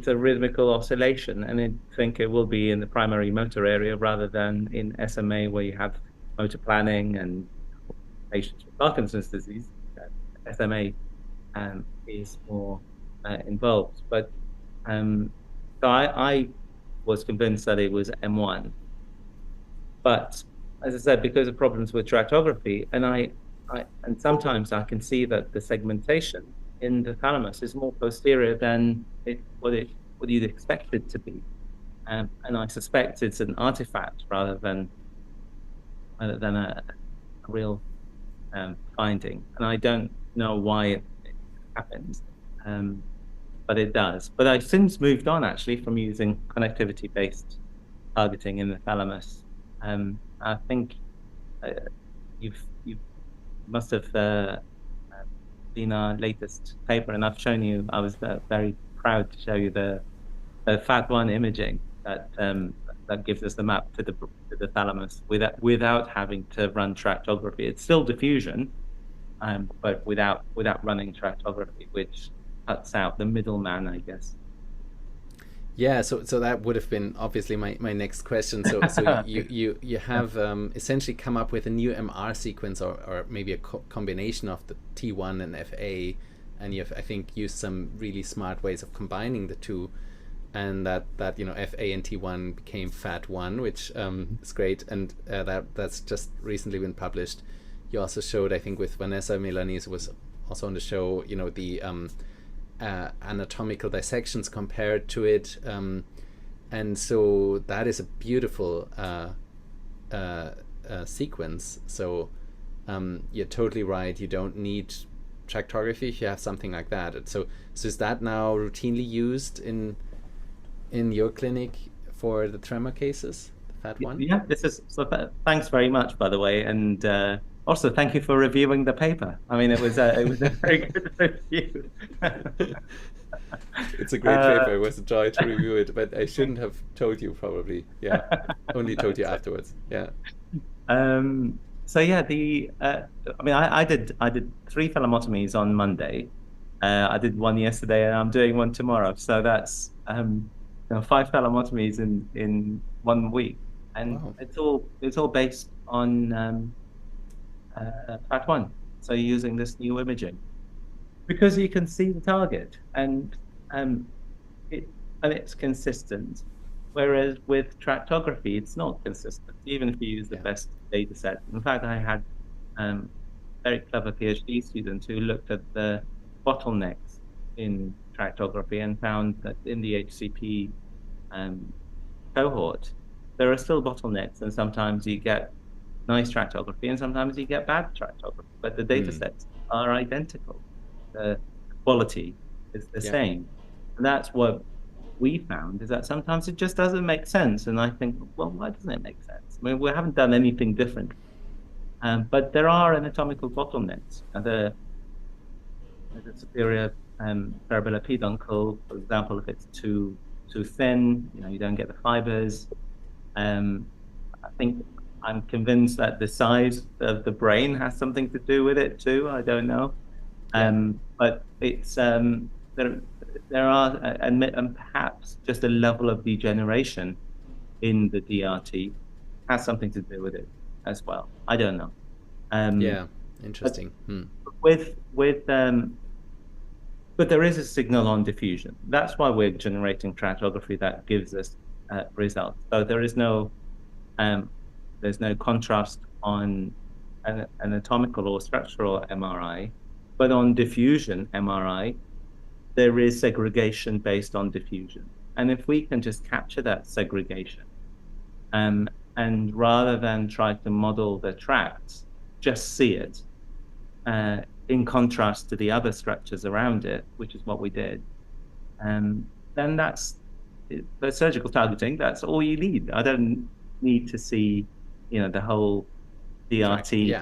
a rhythmical oscillation, and I think it will be in the primary motor area rather than in SMA, where you have motor planning and patients with Parkinson's disease. SMA is more involved. But so I was convinced that it was M1. But as I said, because of problems with tractography, and sometimes I can see that the segmentation in the thalamus is more posterior than what you'd expect it to be, and I suspect it's an artifact rather than a real finding. And I don't know why it happens, but it does. But I've since moved on, actually, from using connectivity-based targeting in the thalamus. I think you must have seen our latest paper, and I've shown you. I was very proud to show you the FAT1 imaging that gives us the map to the thalamus without having to run tractography. It's still diffusion, but without running tractography, which cuts out the middleman, I guess. Yeah, so that would have been obviously my next question. So you have essentially come up with a new MR sequence, or maybe a combination of the T1 and FA, and you've, I think, used some really smart ways of combining the two, and that FA and T1 became FAT1, which is great, and that's just recently been published. You also showed, I think, with Vanessa Milanese, who was also on the show, the anatomical dissections compared to it, and so that is a beautiful sequence. So you're totally right, you don't need tractography if you have something like that. So is that now routinely used in your clinic for the tremor cases, the FAT1? Yeah, this is thanks very much, by the way, and also, thank you for reviewing the paper. I mean, it was a very good review. It's a great paper. It was a joy to review it, but I shouldn't have told you, probably. Yeah, only told you afterwards. Yeah. So yeah, I did 3 thalamotomies on Monday. I did one yesterday, and I'm doing one tomorrow. So that's 5 thalamotomies in 1 week, and wow. It's all based on FAT1. So you're using this new imaging because you can see the target, and it's consistent. Whereas with tractography, it's not consistent, even if you use the best data set. In fact, I had very clever PhD students who looked at the bottlenecks in tractography and found that in the HCP cohort, there are still bottlenecks, and sometimes you get nice tractography and sometimes you get bad tractography, but the data sets are identical. The quality is the same. And that's what we found is that sometimes it just doesn't make sense. And I think, well, why doesn't it make sense? I mean, we haven't done anything different. But there are anatomical bottlenecks. There's a superior cerebellar peduncle, for example, if it's too thin, you don't get the fibers. I think I'm convinced that the size of the brain has something to do with it too. I don't know. But it's there are and perhaps just a level of degeneration in the DRT has something to do with it as well. I don't know. Interesting. But there is a signal on diffusion. That's why we're generating tractography that gives us results. So there's no contrast on an anatomical or structural MRI, but on diffusion MRI, there is segregation based on diffusion. And if we can just capture that segregation, and rather than try to model the tracts, just see it in contrast to the other structures around it, which is what we did, then that's the surgical targeting. That's all you need. I don't need to see, the whole DRT.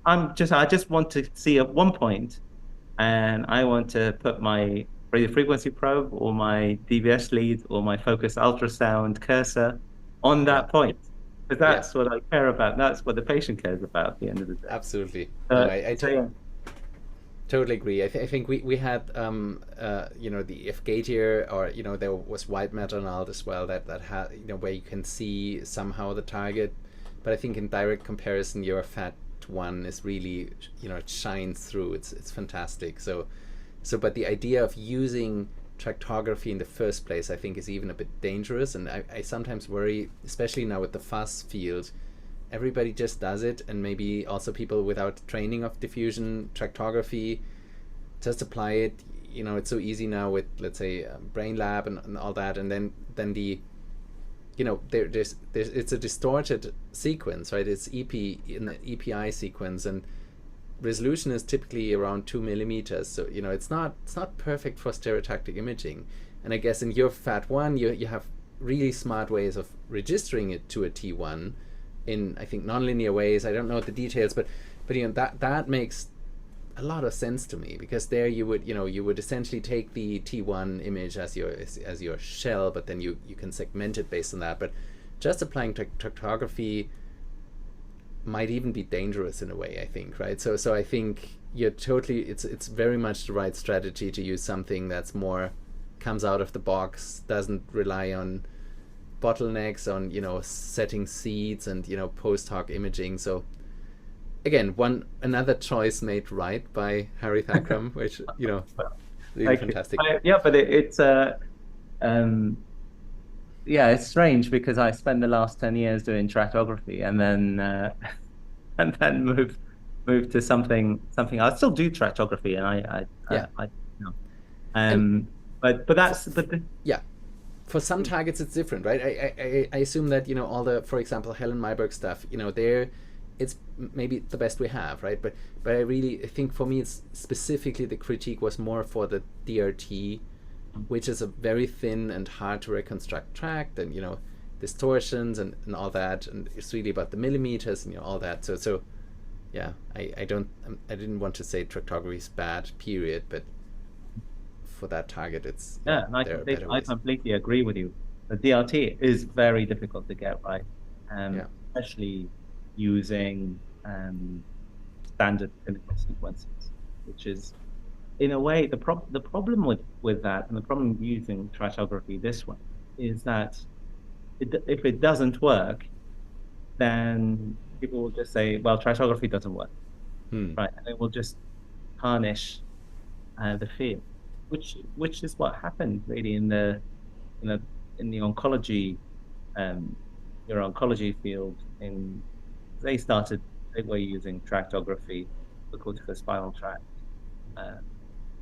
I just want to see at one point, and I want to put my radiofrequency probe or my DBS lead or my focused ultrasound cursor on that point. Because that's what I care about. That's what the patient cares about at the end of the day. Absolutely. I totally agree. I think we had the F-Gautier, or there was white matter as well that had where you can see somehow the target, but I think in direct comparison your FAT1 is really it shines through. It's fantastic. So but the idea of using tractography in the first place I think is even a bit dangerous, and I sometimes worry, especially now with the FUS field. Everybody just does it, and maybe also people without training of diffusion tractography just apply it. It's so easy now with, let's say, Brain Lab and all that, and then the there's it's a distorted sequence, right? It's EP in the EPI sequence, and resolution is typically around 2 millimeters. So it's not perfect for stereotactic imaging. And I guess in your FAT1 you have really smart ways of registering it to a T1 in, I think, nonlinear ways. I don't know the details, but that makes a lot of sense to me, because there you would essentially take the T1 image as your shell, but then you can segment it based on that. But just applying tractography might even be dangerous in a way, I think, right? So I think it's very much the right strategy to use something that's more comes out of the box, doesn't rely on bottlenecks, on setting seeds and post hoc imaging. So again, another choice made right by Harith Akram, which really fantastic. But it's strange, because I spent the last 10 years doing tractography, and then moved to something. I still do tractography, and for some targets it's different, right? I assume that all the, for example, Helen Myberg stuff, there it's maybe the best we have, right? But I think for me it's specifically the critique was more for the DRT, which is a very thin and hard to reconstruct tract, and distortions and all that, and it's really about the millimeters and all that. So I didn't want to say tractography is bad, period, but for that target it's I completely agree with you. The DRT is very difficult to get right, especially using standard clinical sequences, which is, in a way, the problem with that, and the problem using tractography this way, is that if it doesn't work, then people will just say, well, tractography doesn't work, right? And it will just tarnish the field, which is what happened really in the oncology, neuro-oncology field. They were using tractography, the corticospinal tract,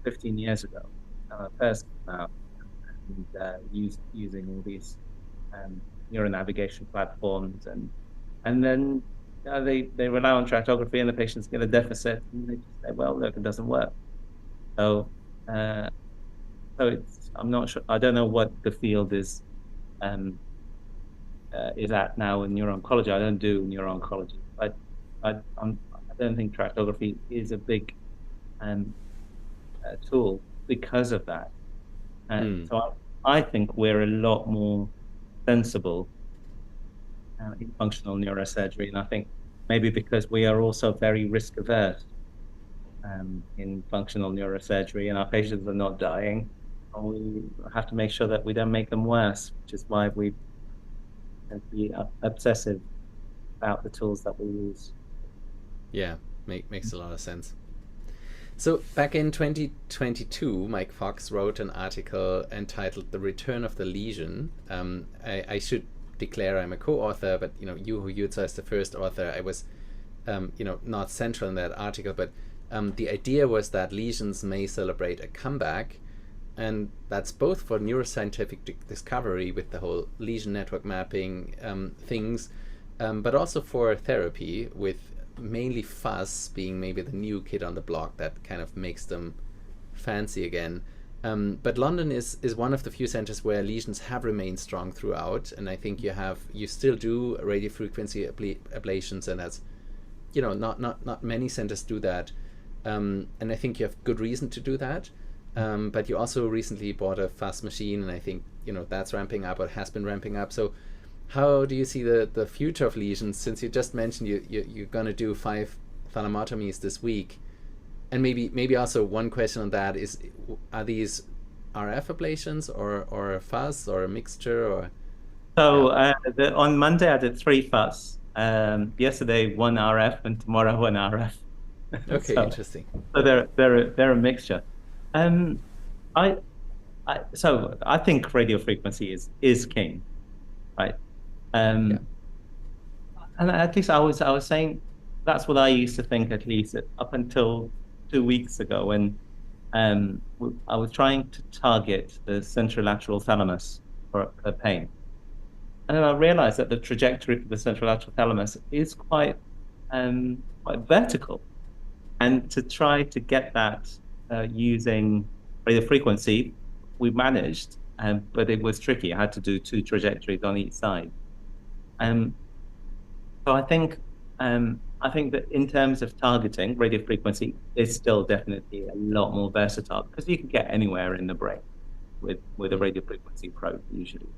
15 years ago, first came out, and using all these neuronavigation platforms, and then they rely on tractography, and the patients get a deficit, and they just say, well, look, it doesn't work. So I'm not sure. I don't know what the field is at now in neuro-oncology. I don't do neuro-oncology, but I don't think tractography is a big tool because of that. So I think we're a lot more sensible in functional neurosurgery, and I think maybe because we are also very risk averse in functional neurosurgery, and our patients are not dying, and we have to make sure that we don't make them worse, which is why we tend to be obsessive about the tools that we use. Yeah, makes a lot of sense. So back in 2022, Mike Fox wrote an article entitled "The Return of the Lesion." I should declare I'm a co-author, but you who used as the first author, I was not central in that article, but the idea was that lesions may celebrate a comeback, and that's both for neuroscientific discovery with the whole lesion network mapping things, but also for therapy, with mainly fuzz being maybe the new kid on the block that kind of makes them fancy again. But London is one of the few centers where lesions have remained strong throughout, and I think you still do radiofrequency ablations, and that's not many centers do that, and I think you have good reason to do that. But you also recently bought a fuzz machine, and I think that's ramping up or has been ramping up. So how do you see the future of lesions, since you just mentioned you're going to do 5 thalamotomies this week? And maybe also one question on that is, are these RF ablations or fuzz or a mixture? Or so on Monday I did 3 fuzz. Yesterday 1 RF, and tomorrow 1 RF. Okay, so, interesting. So they're a mixture. So I think radiofrequency is king, right? And at least I was saying that's what I used to think, at least up until 2 weeks ago, when I was trying to target the centrolateral thalamus for pain. And then I realized that the trajectory for the centrolateral thalamus is quite vertical. And to try to get that using radiofrequency, we managed, but it was tricky. I had to do 2 trajectories on each side. So I think that in terms of targeting, radiofrequency is still definitely a lot more versatile, because you can get anywhere in the brain with a radiofrequency probe usually.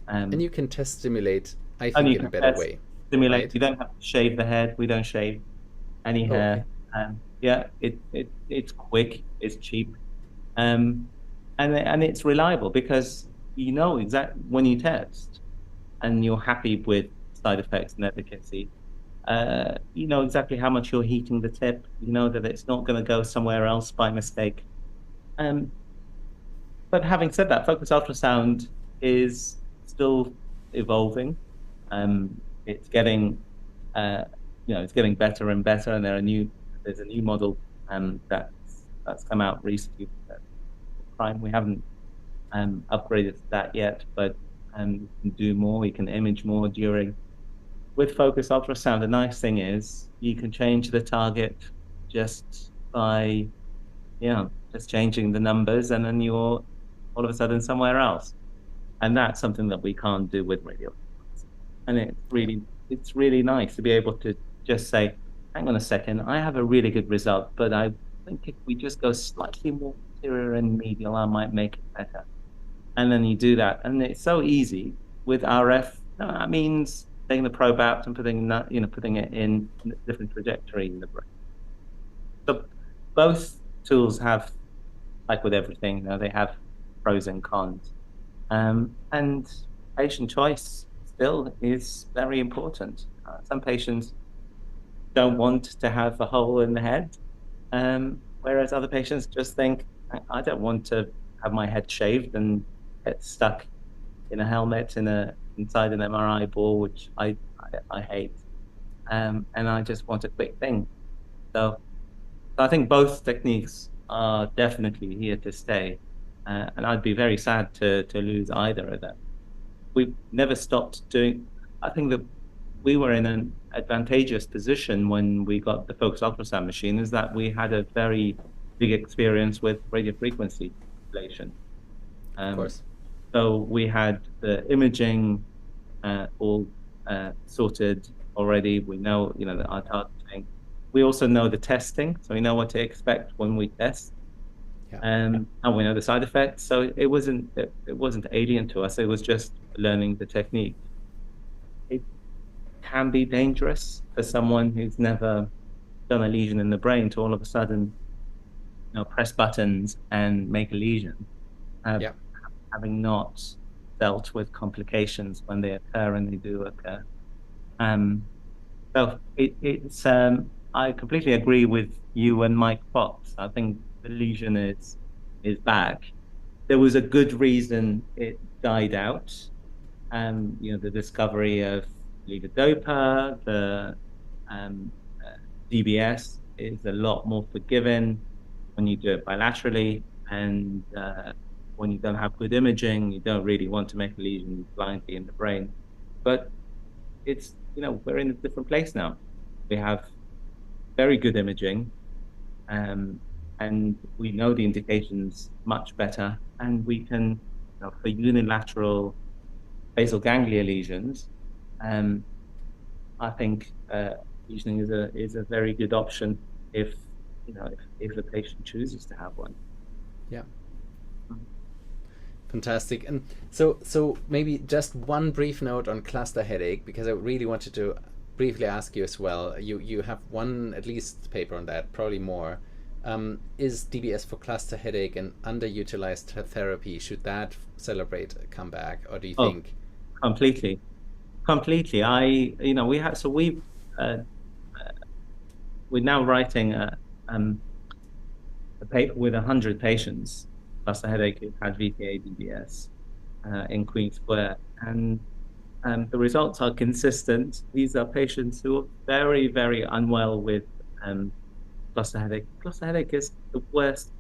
And you can test stimulate, I think, in a better way. Stimulate. Right? You don't have to shave the head. We don't shave any hair. Okay. It's quick, it's cheap, and it's reliable, because exactly when you test and you're happy with side effects and efficacy. You know exactly how much you're heating the tip. You know that it's not going to go somewhere else by mistake. But having said that, focused ultrasound is still evolving. It's getting, it's getting better and better. And there's a new model that's come out recently. Prime. We haven't upgraded that yet, but we can do more. We can image more with focused ultrasound. The nice thing is you can change the target just by, just changing the numbers, and then you're all of a sudden somewhere else. And that's something that we can't do with radio. And it's really nice to be able to just say, hang on a second, I have a really good result, but I think if we just go slightly more posterior and medial, I might make it better. And then you do that, and it's so easy with RF. That means taking the probe out and putting it in a different trajectory in the brain. So both tools have, like with everything, they have pros and cons. And patient choice still is very important. Some patients don't want to have a hole in the head, whereas other patients just think, I don't want to have my head shaved and get stuck in a helmet inside an MRI ball, which I hate, and I just want a quick thing. So I think both techniques are definitely here to stay, and I'd be very sad to lose either of them. We've never stopped doing. I think that we were in an advantageous position when we got the focused ultrasound machine, is that we had a very big experience with radiofrequency ablation. Of course. So we had the imaging all sorted already. We know, our targeting. We also know the testing, so we know what to expect when we test. Yeah. And we know the side effects. So it wasn't alien to us. It was just learning the technique. It can be dangerous for someone who's never done a lesion in the brain to all of a sudden, press buttons and make a lesion, having not dealt with complications when they occur, and they do occur. So it's I completely agree with you and Mike Fox. I think the lesion is back. There was a good reason it died out. The discovery of levodopa, the DBS is a lot more forgiving when you do it bilaterally, and when you don't have good imaging, you don't really want to make a lesion blindly in the brain. But it's, we're in a different place now. We have very good imaging, and we know the indications much better, and we can, for unilateral basal ganglia lesions, I think lesioning is a very good option if the patient chooses to have one. Yeah. Fantastic. And so maybe just one brief note on cluster headache, because I really wanted to briefly ask you as well. You have one at least paper on that, probably more. Is DBS for cluster headache an underutilized therapy? Should that celebrate a comeback, or do you think? Completely. We're now writing a paper with 100 patients, cluster headache who had VTA DBS in Queen Square, and the results are consistent. These are patients who are very, very unwell with cluster headache. Cluster headache is the worst.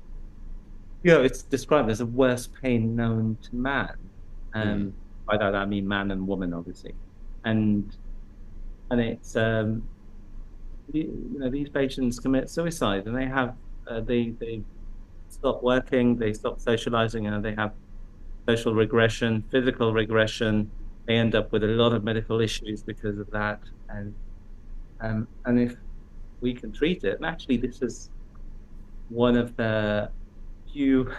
It's described as the worst pain known to man. By that I mean man and woman, obviously, and it's these patients commit suicide, and they have they stop working, they stop socializing, and they have social regression, physical regression. They end up with a lot of medical issues because of that, and if we can treat it, and actually this is one of the few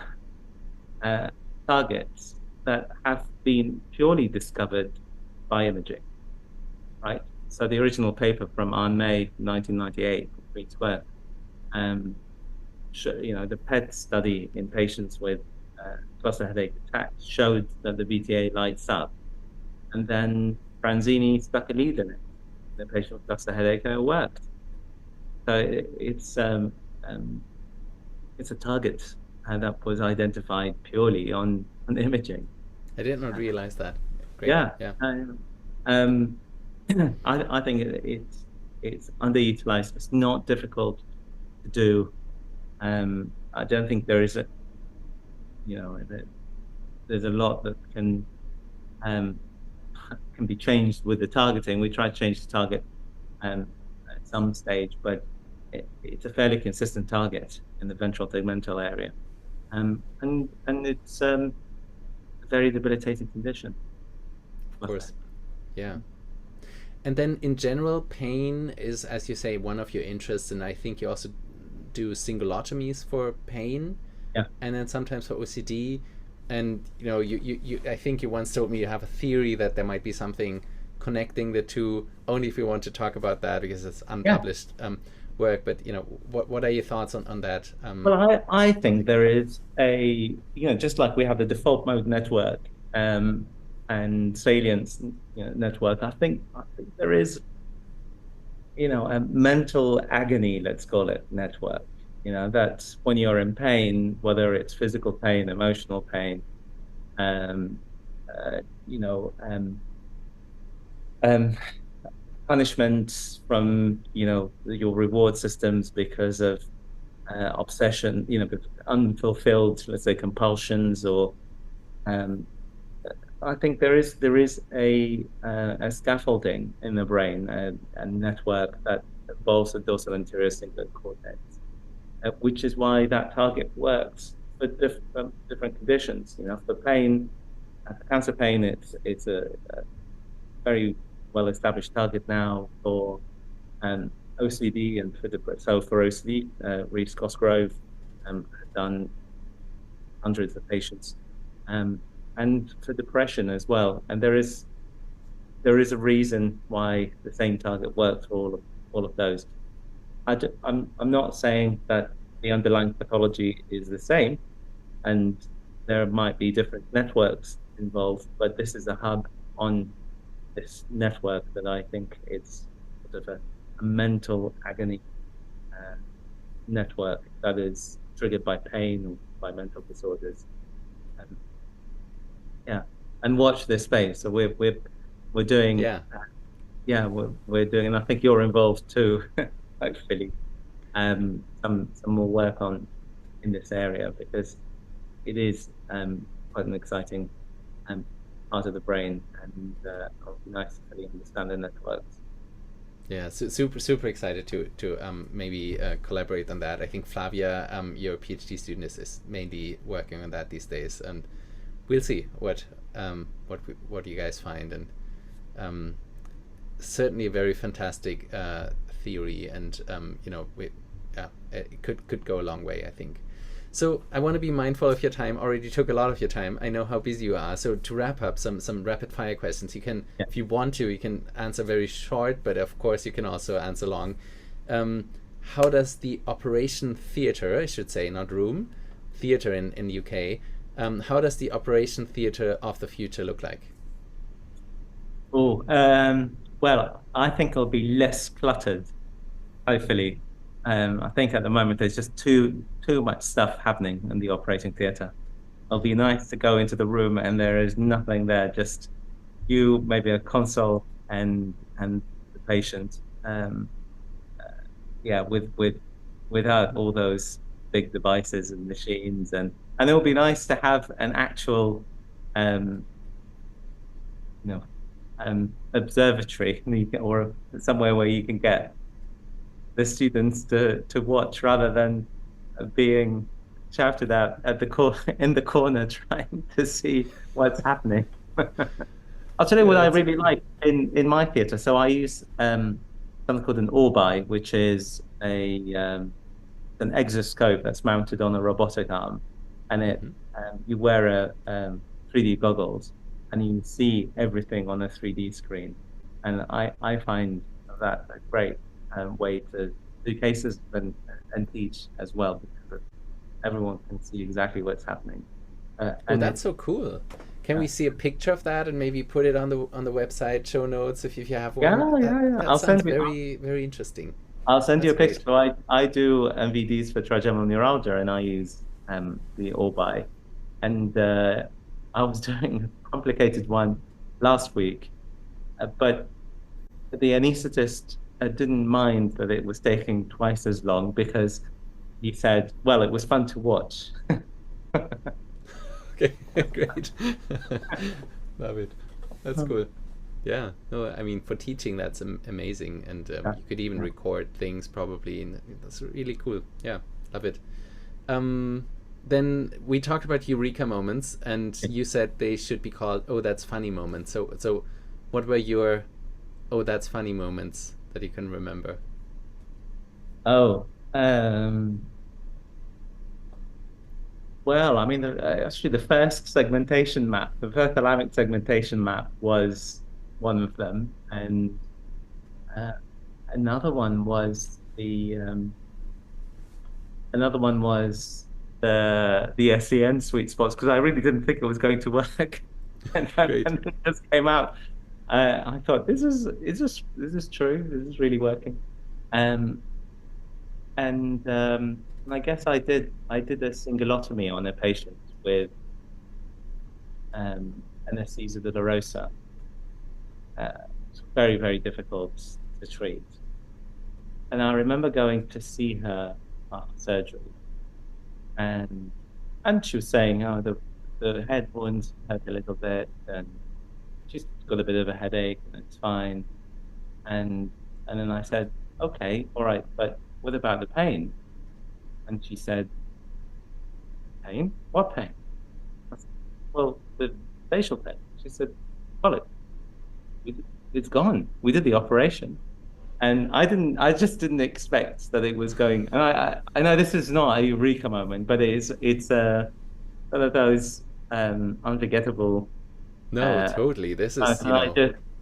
targets that have been purely discovered by imaging, right? So the original paper from May 1998, Green Square, the PET study in patients with cluster headache attacks showed that the VTA lights up, and then Franzini stuck a lead in it, the patient with cluster headache, and it worked. So it's a target that was identified purely on imaging. I did not realize that. Great. Yeah. Yeah. I think it's underutilized. It's not difficult to do. I don't think there is there's a lot that can be changed with the targeting. We try to change the target at some stage, but it's a fairly consistent target in the ventral tegmental area, and it's a very debilitating condition. Of course, yeah. And then in general, pain is, as you say, one of your interests, and I think you also do cingulotomies for pain, and then sometimes for OCD. And you I think you once told me you have a theory that there might be something connecting the two. Only if you want to talk about that, because it's unpublished work. But what are your thoughts on that? Well, I think there is just like we have the default mode network and salience network. I think there is a mental agony, let's call it, network. That when you're in pain, whether it's physical pain, emotional pain, punishment from your reward systems because of obsession, unfulfilled, let's say, compulsions, or I think there is a scaffolding in the brain, a network that involves the dorsal anterior cingulate cortex, which is why that target works for different conditions. You know, for pain, for cancer pain, it's a very well established target now for OCD and for OCD, Reeves Cosgrove has done hundreds of patients, and for depression as well. And there is a reason why the same target works for all of those. I'm not saying that the underlying pathology is the same, and there might be different networks involved, but this is a hub on this network that I think it's sort of a mental agony network that is triggered by pain or by mental disorders. And watch this space. So we're doing we're doing, and I think you're involved too, hopefully, some more work in this area, because it is quite an exciting part of the brain, and it'll be nice to really understand the networks. Yeah, super excited to maybe collaborate on that. I think Flavia, your PhD student, is mainly working on that these days, and we'll see what you guys find. And certainly a very fantastic theory, and it could go a long way, I think. So I want to be mindful of your time. Already took a lot of your time. I know how busy you are. So to wrap up, some rapid fire questions. You can, if you want to, you can answer very short, but of course you can also answer long. How does the operation theater, I should say, not room, theater in the UK, how does the operation theater of the future look like? Well, I think it'll be less cluttered, hopefully. I think at the moment there's just too much stuff happening in the operating theatre. It'll be nice to go into the room and there is nothing there, just you, maybe a console, and the patient. Without all those big devices and machines, and it'll be nice to have an actual, observatory, or somewhere where you can get the students to watch, rather than being shouted at in the corner trying to see what's happening. I'll tell you what I really like in my theatre. So I use something called an orbi, which is an exoscope that's mounted on a robotic arm, and you wear a 3D goggles, and you see everything on a 3D screen. And I find that a great way to do cases and teach as well, because everyone can see exactly what's happening. And that's so cool. Can we see a picture of that and maybe put it on the website show notes if you have one? Yeah. That sounds very interesting. I'll send you a picture. So I do MVDs for trigeminal neuralgia, and I use the Orbi. And I was doing a complicated one last week, but the anaesthetist didn't mind that it was taking twice as long, because he said, well, it was fun to watch. Okay, great. Love it. That's cool. Yeah, no, I mean, for teaching, that's amazing. And you could even record things probably, and that's really cool. Yeah, love it. Then we talked about eureka moments, and you said they should be called "oh, that's funny" moments. So what were your "oh, that's funny" moments that you can remember? Well, I mean, actually, the first segmentation map, the first thalamic segmentation map, was one of them, and another one was the SEN Sweetspots, because I really didn't think it was going to work, and it just came out. I thought, is this true? Is this really working? And I guess I did a cingulotomy on a patient with anesthesia dolorosa. It's very, very difficult to treat. And I remember going to see her after surgery, and she was saying, oh, the head wound hurt a little bit, and she's got a bit of a headache, and it's fine. And then I said, okay, all right, but what about the pain? And she said, pain? What pain? I said, well, the facial pain. She said, well, it's gone. We did the operation. And I just didn't expect that it was going. And I know this is not a eureka moment, but it's one of those unforgettable. No, totally. This is,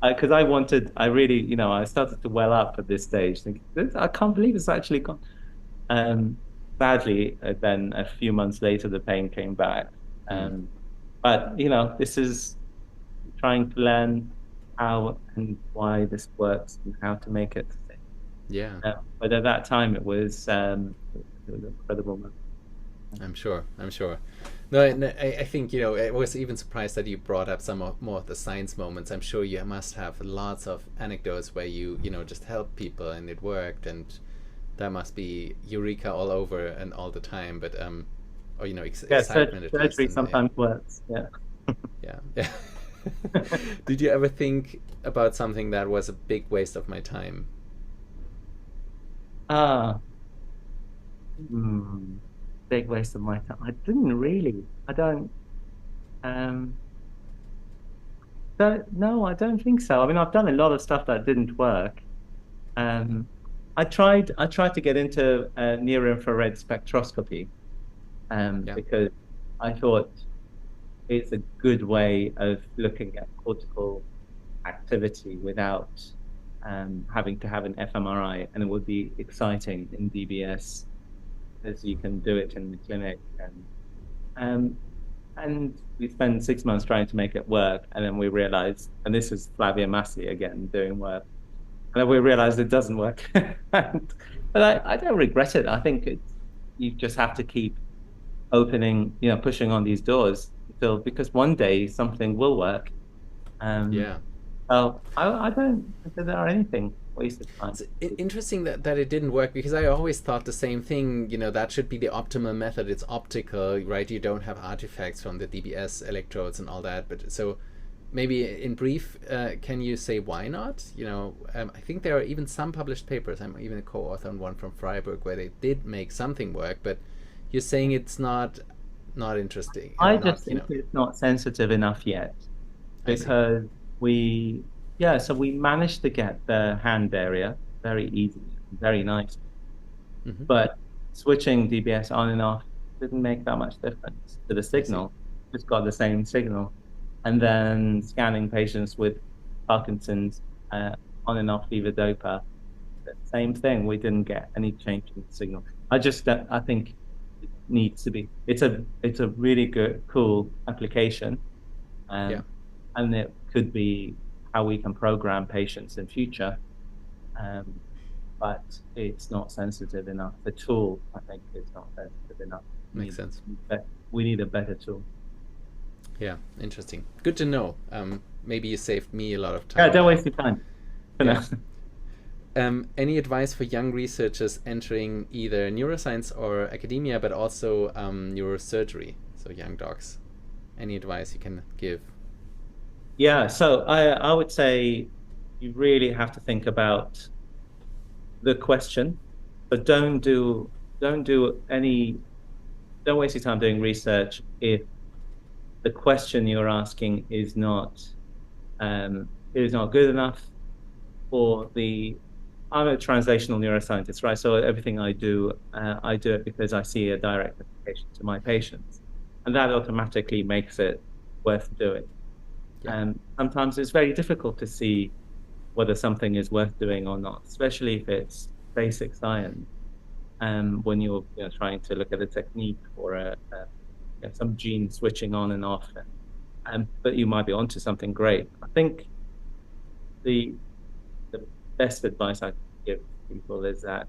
Because I really, I started to well up at this stage, thinking, I can't believe it's actually gone. Badly, then a few months later, the pain came back. But, this is trying to learn how and why this works and how to make it. Yeah. But at that time, it was an incredible moment. I'm sure. No, I think, I was even surprised that you brought up some more of the science moments. I'm sure you must have lots of anecdotes where you just help people and it worked, and that must be eureka all over and all the time. But excitement. Surgery sometimes works. Yeah. Yeah. Did you ever think about something that was a big waste of my time? Big waste of my time. I didn't really. I don't. No, I don't think so. I mean, I've done a lot of stuff that didn't work. I tried to get into near-infrared spectroscopy, because I thought it's a good way of looking at cortical activity without having to have an fMRI, and it would be exciting in DBS as you can do it in the clinic. And we spent 6 months trying to make it work, and then we realized, and this is Flavia Massi again doing work, and then we realized it doesn't work. But I don't regret it. I think you just have to keep opening, pushing on these doors because one day something will work. So I don't consider anything wasted time. It's interesting that it didn't work, because I always thought the same thing, that should be the optimal method. It's optical, right? You don't have artifacts from the DBS electrodes and all that. But so maybe in brief, can you say why not? I think there are even some published papers. I'm even a co-author on one from Freiburg where they did make something work, but you're saying it's not interesting. I just think it's not sensitive enough yet, because we managed to get the hand area very easy, very nice. But switching DBS on and off didn't make that much difference to the signal. It's got the same signal. And then scanning patients with Parkinson's on and off levodopa, the same thing. We didn't get any change in the signal. I think it needs to be. It's a really good, cool application, and it could be how we can program patients in future, but it's not sensitive enough. The tool, I think, is not sensitive enough. Makes sense. We need a better tool. Yeah, interesting. Good to know. Maybe you saved me a lot of time. Yeah, don't waste your time. Any advice for young researchers entering either neuroscience or academia, but also neurosurgery, so young docs? Any advice you can give? Yeah, so I would say you really have to think about the question, but don't waste your time doing research if the question you're asking is not good enough. I'm a translational neuroscientist, right? So everything I do it because I see a direct application to my patients, and that automatically makes it worth doing. And sometimes it's very difficult to see whether something is worth doing or not, especially if it's basic science. When you're trying to look at a technique or some gene switching on and off, but you might be onto something great. I think the best advice I can give people is that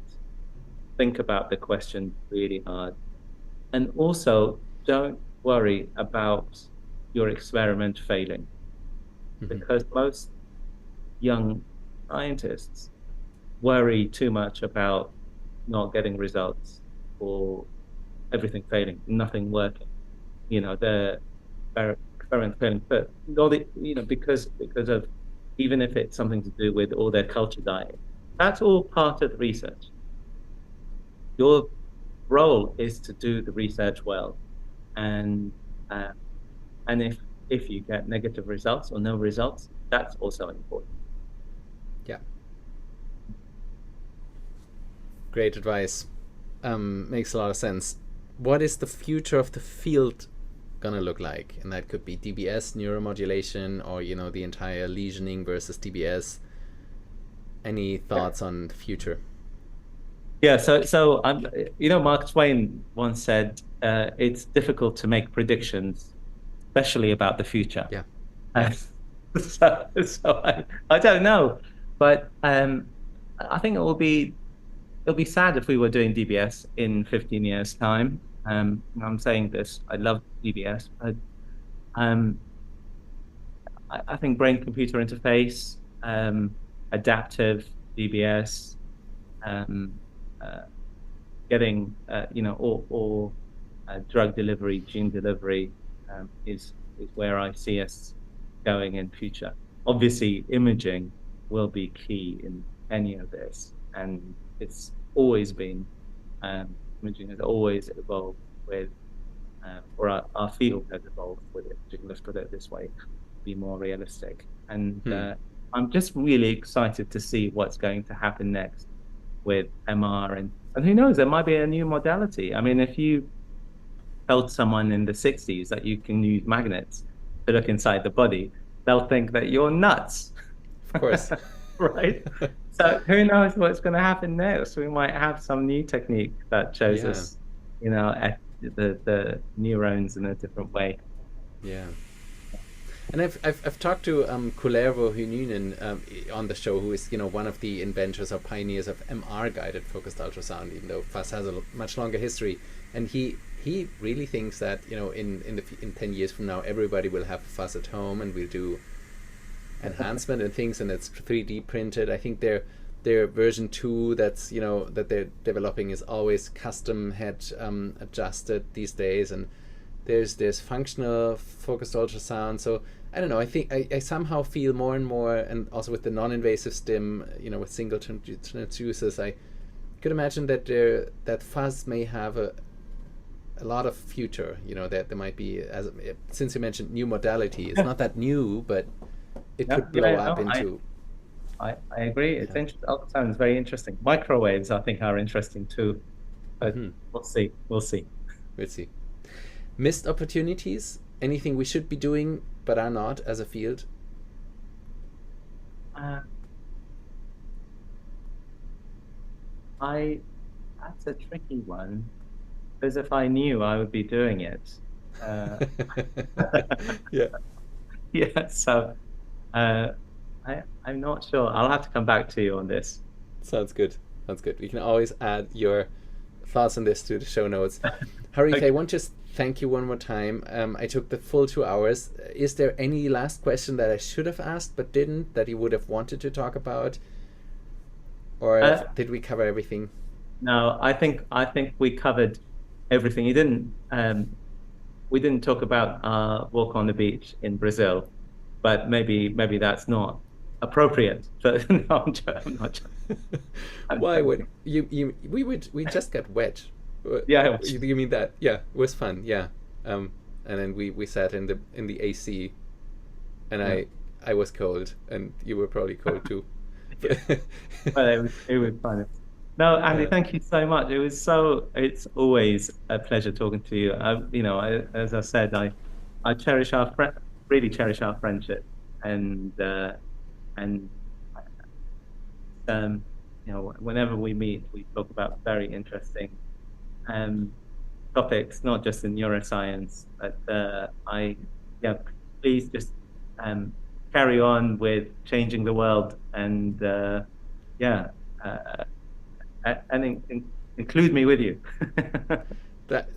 think about the question really hard, and also don't worry about your experiment failing, because most young scientists worry too much about not getting results or everything failing, nothing working. The experiment failing, but because of, even if it's something to do with all their culture diet, that's all part of the research. Your role is to do the research well, and if you get negative results or no results, that's also important. Yeah. Great advice. Makes a lot of sense. What is the future of the field gonna look like? And that could be DBS, neuromodulation, or the entire lesioning versus DBS. Any thoughts on the future? Yeah, so Mark Twain once said, it's difficult to make predictions, especially about the future. Yeah. So I don't know, but I think it'll be sad if we were doing DBS in 15 years' time. I'm saying this, I love DBS, but I think brain-computer interface, adaptive DBS, getting or drug delivery, gene delivery is where I see us going in future. Obviously, imaging will be key in any of this, and it's always been imaging has always evolved with, or our field has evolved with it. Let's put it this way, be more realistic. And I'm just really excited to see what's going to happen next with MR, and who knows, there might be a new modality. I mean, if you told someone in the 60s that you can use magnets to look inside the body, they'll think that you're nuts. Of course. Right? So who knows what's going to happen next? We might have some new technique that shows us, the neurons in a different way. Yeah. And I've talked to Kullervo Hynynen on the show, who is one of the inventors or pioneers of MR guided focused ultrasound, even though FUS has a much longer history. And he really thinks that in 10 years from now everybody will have FUS at home and we'll do enhancement and things, and it's 3D printed. I think their version 2 that's that they're developing is always custom head adjusted these days, and there's functional focused ultrasound. So I don't know, I think I somehow feel more and more, and also with the non-invasive stim, with single transducers, I could imagine that FUS may have a lot of future, that there might be, since you mentioned new modality, it's not that new, but it could blow up into... I agree. It's ultrasound is very interesting. Microwaves, I think, are interesting too. But we'll see. We'll see. Missed opportunities? Anything we should be doing but are not as a field? That's a tricky one, because if I knew, I would be doing it. Yeah. Yeah. So I'm not sure. I'll have to come back to you on this. Sounds good. We can always add your thoughts on this to the show notes. Harith, I want to thank you one more time. I took the full 2 hours. Is there any last question that I should have asked but didn't, that you would have wanted to talk about? Or did we cover everything? No, I think we covered everything. We didn't talk about our walk on the beach in Brazil, but maybe that's not appropriate. But no, I'm not. Why would you? We just got wet. Yeah. You mean that? Yeah, it was fun. Yeah. And then we sat in the AC, and I was cold, and you were probably cold too. Well, it was fun. No, Andy, thank you so much. It's always a pleasure talking to you. As I said, I really cherish our friendship, and whenever we meet, we talk about very interesting topics, not just in neuroscience, but please just carry on with changing the world, and include me with you.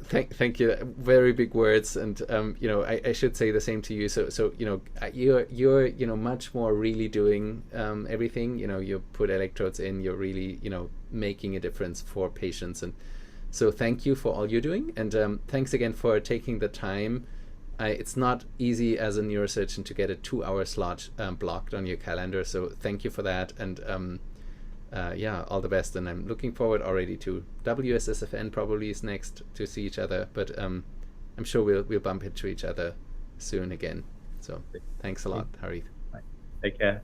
Thank you. Very big words, and I should say the same to you. So you're much more really doing everything. You put electrodes in. You're really making a difference for patients, and so thank you for all you're doing, and thanks again for taking the time. It's not easy as a neurosurgeon to get a 2-hour slot blocked on your calendar. So thank you for that, and all the best. And I'm looking forward already to WSSFN. Probably is next to see each other, but I'm sure we'll bump into each other soon again. So thanks a lot, Harith. Take care.